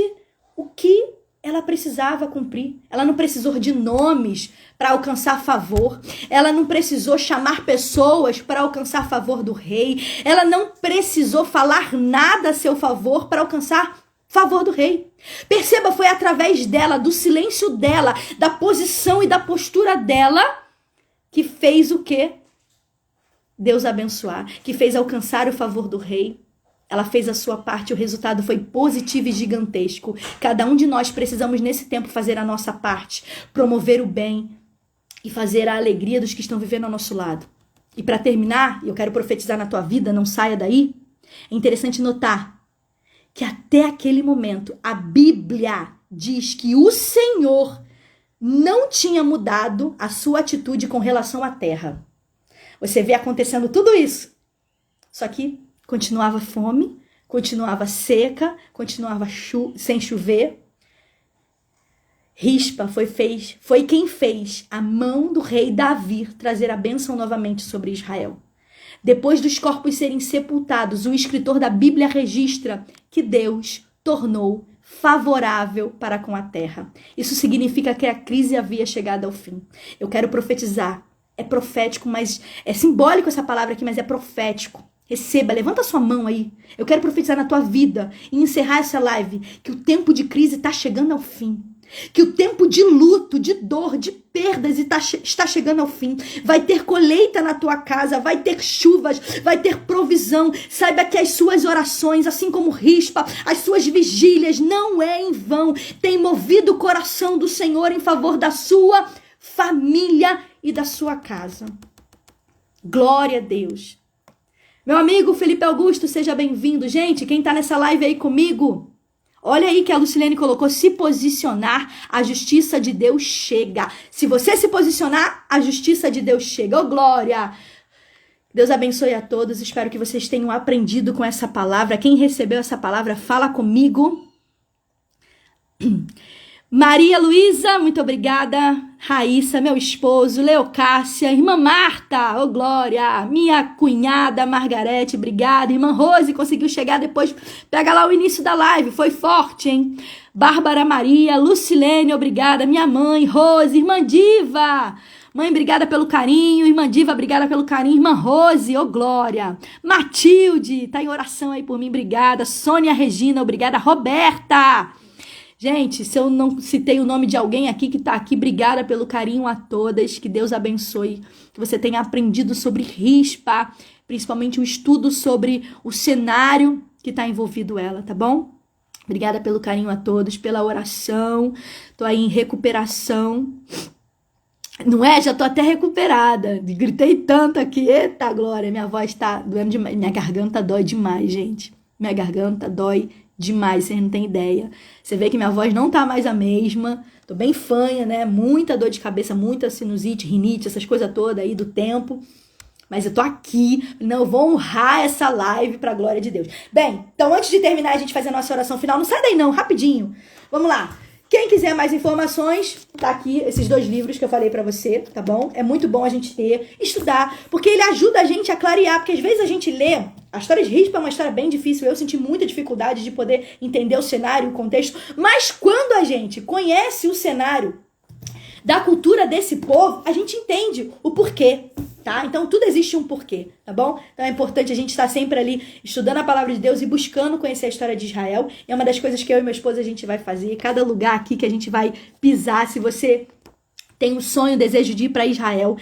o que ela precisava cumprir. Ela não precisou de nomes para alcançar favor. Ela não precisou chamar pessoas para alcançar favor do rei. Ela não precisou falar nada a seu favor para alcançar favor do rei. Perceba, foi através dela, do silêncio dela, da posição e da postura dela, que fez o quê? Deus abençoar, que fez alcançar o favor do rei. Ela fez a sua parte, o resultado foi positivo e gigantesco. Cada um de nós precisamos, nesse tempo, fazer a nossa parte, promover o bem e fazer a alegria dos que estão vivendo ao nosso lado. E para terminar, eu quero profetizar na tua vida, não saia daí, é interessante notar que até aquele momento, a Bíblia diz que o Senhor não tinha mudado a sua atitude com relação à terra. Você vê acontecendo tudo isso, só que continuava fome, continuava seca, continuava sem chover. Rispa foi quem fez a mão do rei Davi trazer a bênção novamente sobre Israel. Depois dos corpos serem sepultados, o escritor da Bíblia registra que Deus tornou favorável para com a terra. Isso significa que a crise havia chegado ao fim. Eu quero profetizar. É profético, mas é simbólico essa palavra aqui, mas é profético. Receba, levanta sua mão aí. Eu quero profetizar na tua vida e encerrar essa live que o tempo de crise está chegando ao fim. Que o tempo de luto, de dor, de perdas está chegando ao fim. Vai ter colheita na tua casa, vai ter chuvas, vai ter provisão. Saiba que as suas orações, assim como Rispa, as suas vigílias, não é em vão. Tem movido o coração do Senhor em favor da sua família e da sua casa. Glória a Deus. Meu amigo Felipe Augusto, seja bem-vindo. Gente, quem tá nessa live aí comigo, olha aí que a Lucilene colocou, se posicionar, a justiça de Deus chega. Se você se posicionar, a justiça de Deus chega. Ô, glória! Deus abençoe a todos. Espero que vocês tenham aprendido com essa palavra. Quem recebeu essa palavra, fala comigo. Maria Luísa, muito obrigada. Raíssa, meu esposo. Leocássia, irmã Marta, ô glória. Minha cunhada Margarete, obrigada. Irmã Rose, conseguiu chegar depois. Pega lá o início da live, foi forte, hein? Bárbara Maria, Lucilene, obrigada. Minha mãe, Rose, irmã Diva. Mãe, obrigada pelo carinho. Irmã Diva, obrigada pelo carinho. Irmã Rose, ô glória. Matilde, tá em oração aí por mim, obrigada. Sônia Regina, obrigada. Roberta. Gente, se eu não citei o nome de alguém aqui que tá aqui, obrigada pelo carinho a todas. Que Deus abençoe. Que você tenha aprendido sobre rispa, principalmente o estudo sobre o cenário que tá envolvido ela, tá bom? Obrigada pelo carinho a todos, pela oração. Tô aí em recuperação. Não é? Já tô até recuperada. Gritei tanto aqui. Eita, glória. Minha voz tá doendo demais. Minha garganta dói demais, gente. Minha garganta dói demais, vocês não têm ideia. Você vê que minha voz não tá mais a mesma. Tô bem fanha, né? Muita dor de cabeça, muita sinusite, rinite, essas coisas todas aí do tempo. Mas eu tô aqui, não, eu vou honrar essa live pra glória de Deus. Bem, então antes de terminar a gente fazer a nossa oração final, não sai daí não, rapidinho. Vamos lá. Quem quiser mais informações, tá aqui esses 2 livros que eu falei pra você, tá bom? É muito bom a gente ter, estudar, porque ele ajuda a gente a clarear, porque às vezes a gente lê, a história de rispa é uma história bem difícil, eu senti muita dificuldade de poder entender o cenário, o contexto, mas quando a gente conhece o cenário da cultura desse povo, a gente entende o porquê, tá? Então tudo existe um porquê, tá bom? Então é importante a gente estar sempre ali estudando a palavra de Deus e buscando conhecer a história de Israel. E é uma das coisas que eu e meu esposo a gente vai fazer. Cada lugar aqui que a gente vai pisar, se você tem um sonho, desejo de ir para Israel,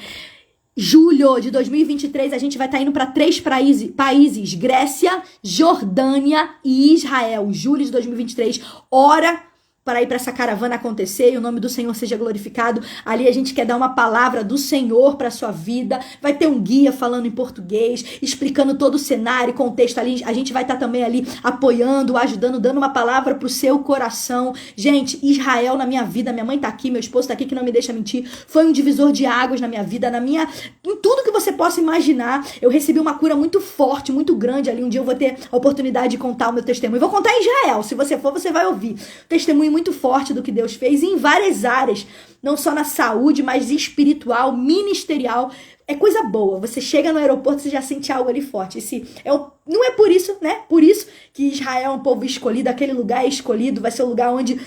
julho de 2023 a gente vai estar indo para 3 países, Grécia, Jordânia e Israel. Julho de 2023, ora para ir para essa caravana acontecer e o nome do Senhor seja glorificado. Ali a gente quer dar uma palavra do Senhor para sua vida. Vai ter um guia falando em português, explicando todo o cenário, contexto ali. A gente vai estar também ali apoiando, ajudando, dando uma palavra pro seu coração. Gente, Israel na minha vida, minha mãe tá aqui, meu esposo tá aqui que não me deixa mentir. Foi um divisor de águas na minha vida, em tudo que você possa imaginar. Eu recebi uma cura muito forte, muito grande ali. Um dia eu vou ter a oportunidade de contar o meu testemunho. Vou contar em Israel. Se você for, você vai ouvir. Testemunho muito forte do que Deus fez em várias áreas, não só na saúde, mas espiritual, ministerial. É coisa boa. Você chega no aeroporto, você já sente algo ali forte. Não é por isso, né? Por isso que Israel é um povo escolhido, aquele lugar é escolhido, vai ser o lugar onde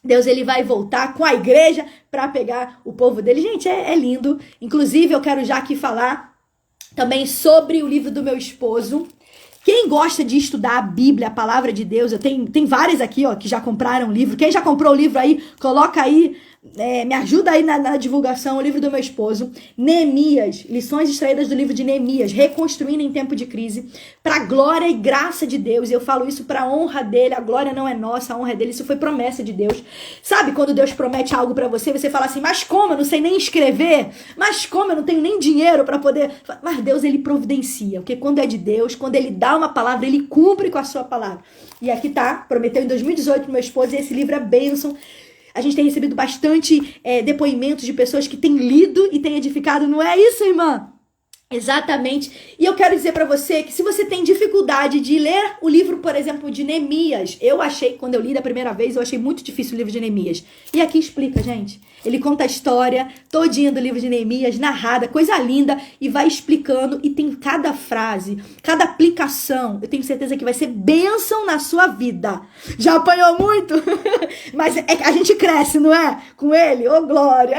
Deus ele vai voltar com a igreja para pegar o povo dele. Gente, é lindo. Inclusive, eu quero já aqui falar também sobre o livro do meu esposo. Quem gosta de estudar a Bíblia, a palavra de Deus, tem vários aqui, ó, que já compraram o livro. Quem já comprou o livro aí, coloca aí, me ajuda aí na divulgação, o livro do meu esposo. Neemias, lições extraídas do livro de Neemias, reconstruindo em tempo de crise, para glória e graça de Deus. E eu falo isso para honra dele, a glória não é nossa, a honra é dele, isso foi promessa de Deus. Sabe quando Deus promete algo para você, você fala assim, mas como, eu não sei nem escrever, mas como, eu não tenho nem dinheiro para poder... Mas Deus, ele providencia, porque quando é de Deus, quando ele dá uma palavra, ele cumpre com a sua palavra. E aqui tá, prometeu em 2018 pro meu esposo, e esse livro é bênção. A gente tem recebido bastante depoimentos de pessoas que têm lido e têm edificado. Não é isso, irmã? Exatamente. E eu quero dizer pra você que se você tem dificuldade de ler o livro, por exemplo, de Neemias, eu achei, quando eu li da primeira vez, eu achei muito difícil o livro de Neemias. E aqui explica, gente. Ele conta a história todinha do livro de Neemias, narrada, coisa linda, e vai explicando, e tem cada frase, cada aplicação, eu tenho certeza que vai ser bênção na sua vida. Já apanhou muito? Mas a gente cresce, não é? Com ele? Ô, glória!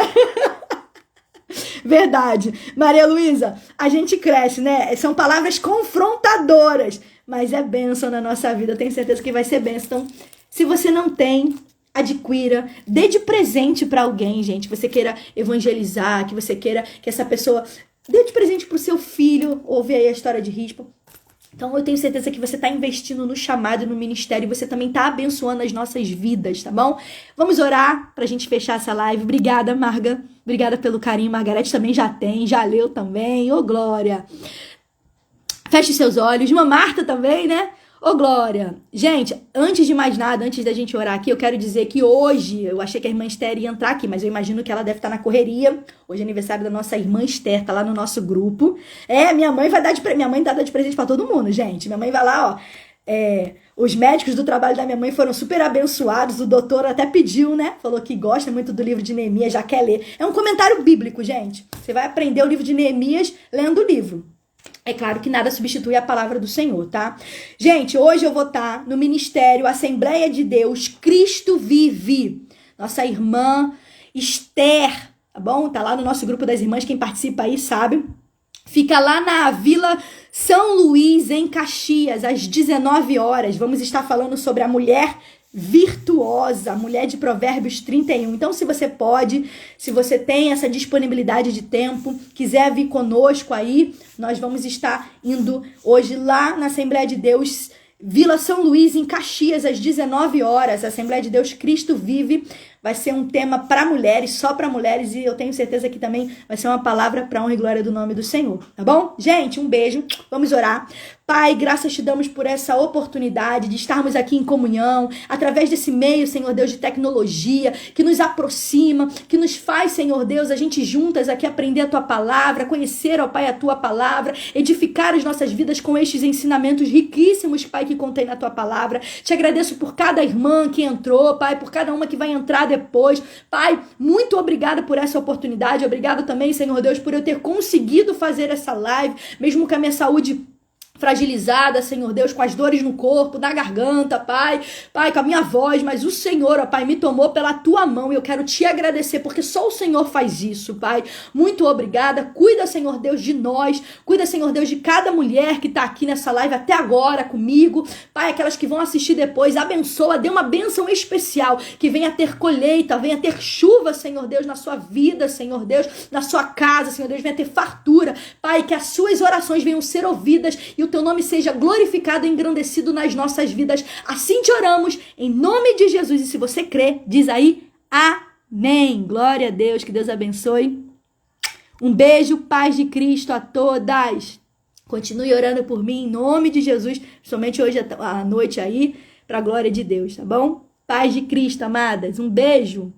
Verdade. Maria Luísa, a gente cresce, né? São palavras confrontadoras, mas é bênção na nossa vida. Eu tenho certeza que vai ser bênção. Então, se você não tem, adquira, dê de presente para alguém, gente, que você queira evangelizar, que você queira que essa pessoa... Dê de presente pro seu filho, ouve aí a história de rispa. Então, eu tenho certeza que você está investindo no chamado e no ministério. E você também está abençoando as nossas vidas, tá bom? Vamos orar pra gente fechar essa live. Obrigada, Marga. Obrigada pelo carinho. Margarete também já tem, já leu também. Ô, glória. Feche seus olhos. Uma Marta também, né? Ô, glória. Gente, antes de mais nada, antes da gente orar aqui, eu quero dizer que hoje, eu achei que a irmã Esther ia entrar aqui, mas eu imagino que ela deve estar na correria. Hoje é aniversário da nossa irmã Esther, tá lá no nosso grupo. Minha mãe vai dar minha mãe tá dando de presente pra todo mundo, gente. Minha mãe vai lá, ó, Os médicos do trabalho da minha mãe foram super abençoados. O doutor até pediu, né? Falou que gosta muito do livro de Neemias, já quer ler. É um comentário bíblico, gente. Você vai aprender o livro de Neemias lendo o livro. É claro que nada substitui a palavra do Senhor, tá? Gente, hoje eu vou estar no Ministério Assembleia de Deus Cristo Vive. Nossa irmã Esther, tá bom? Tá lá no nosso grupo das irmãs, quem participa aí sabe. Fica lá na Vila São Luís, em Caxias, às 19 horas. Vamos estar falando sobre a mulher virtuosa, a mulher de Provérbios 31. Então, se você pode, se você tem essa disponibilidade de tempo, quiser vir conosco aí, nós vamos estar indo hoje lá na Assembleia de Deus, Vila São Luís, em Caxias, às 19 horas. A Assembleia de Deus Cristo Vive. Vai ser um tema para mulheres, só para mulheres, e eu tenho certeza que também vai ser uma palavra para honra e glória do nome do Senhor, tá bom? Gente, um beijo, vamos orar. Pai, graças te damos por essa oportunidade de estarmos aqui em comunhão, através desse meio, Senhor Deus, de tecnologia, que nos aproxima, que nos faz, Senhor Deus, a gente juntas aqui aprender a Tua palavra, conhecer, ó Pai, a Tua palavra, edificar as nossas vidas com estes ensinamentos riquíssimos, Pai, que contém na Tua palavra. Te agradeço por cada irmã que entrou, Pai, por cada uma que vai entrar depois. Pai, muito obrigada por essa oportunidade. Obrigado também, Senhor Deus, por eu ter conseguido fazer essa live, mesmo com a minha saúde fragilizada, Senhor Deus, com as dores no corpo, na garganta, Pai, com a minha voz, mas o Senhor, ó Pai, me tomou pela Tua mão e eu quero Te agradecer, porque só o Senhor faz isso, Pai. Muito obrigada. Cuida, Senhor Deus, de nós, cuida, Senhor Deus, de cada mulher que tá aqui nessa live até agora comigo, Pai, aquelas que vão assistir depois, abençoa, dê uma bênção especial, que venha ter colheita, venha ter chuva, Senhor Deus, na sua vida, Senhor Deus, na sua casa, Senhor Deus, venha ter fartura, Pai, que as suas orações venham ser ouvidas e o Teu nome seja glorificado e engrandecido nas nossas vidas. Assim te oramos, em nome de Jesus. E se você crê, diz aí, amém. Glória a Deus, que Deus abençoe. Um beijo, paz de Cristo a todas. Continue orando por mim, em nome de Jesus, somente hoje à noite aí, para a glória de Deus, tá bom? Paz de Cristo, amadas. Um beijo.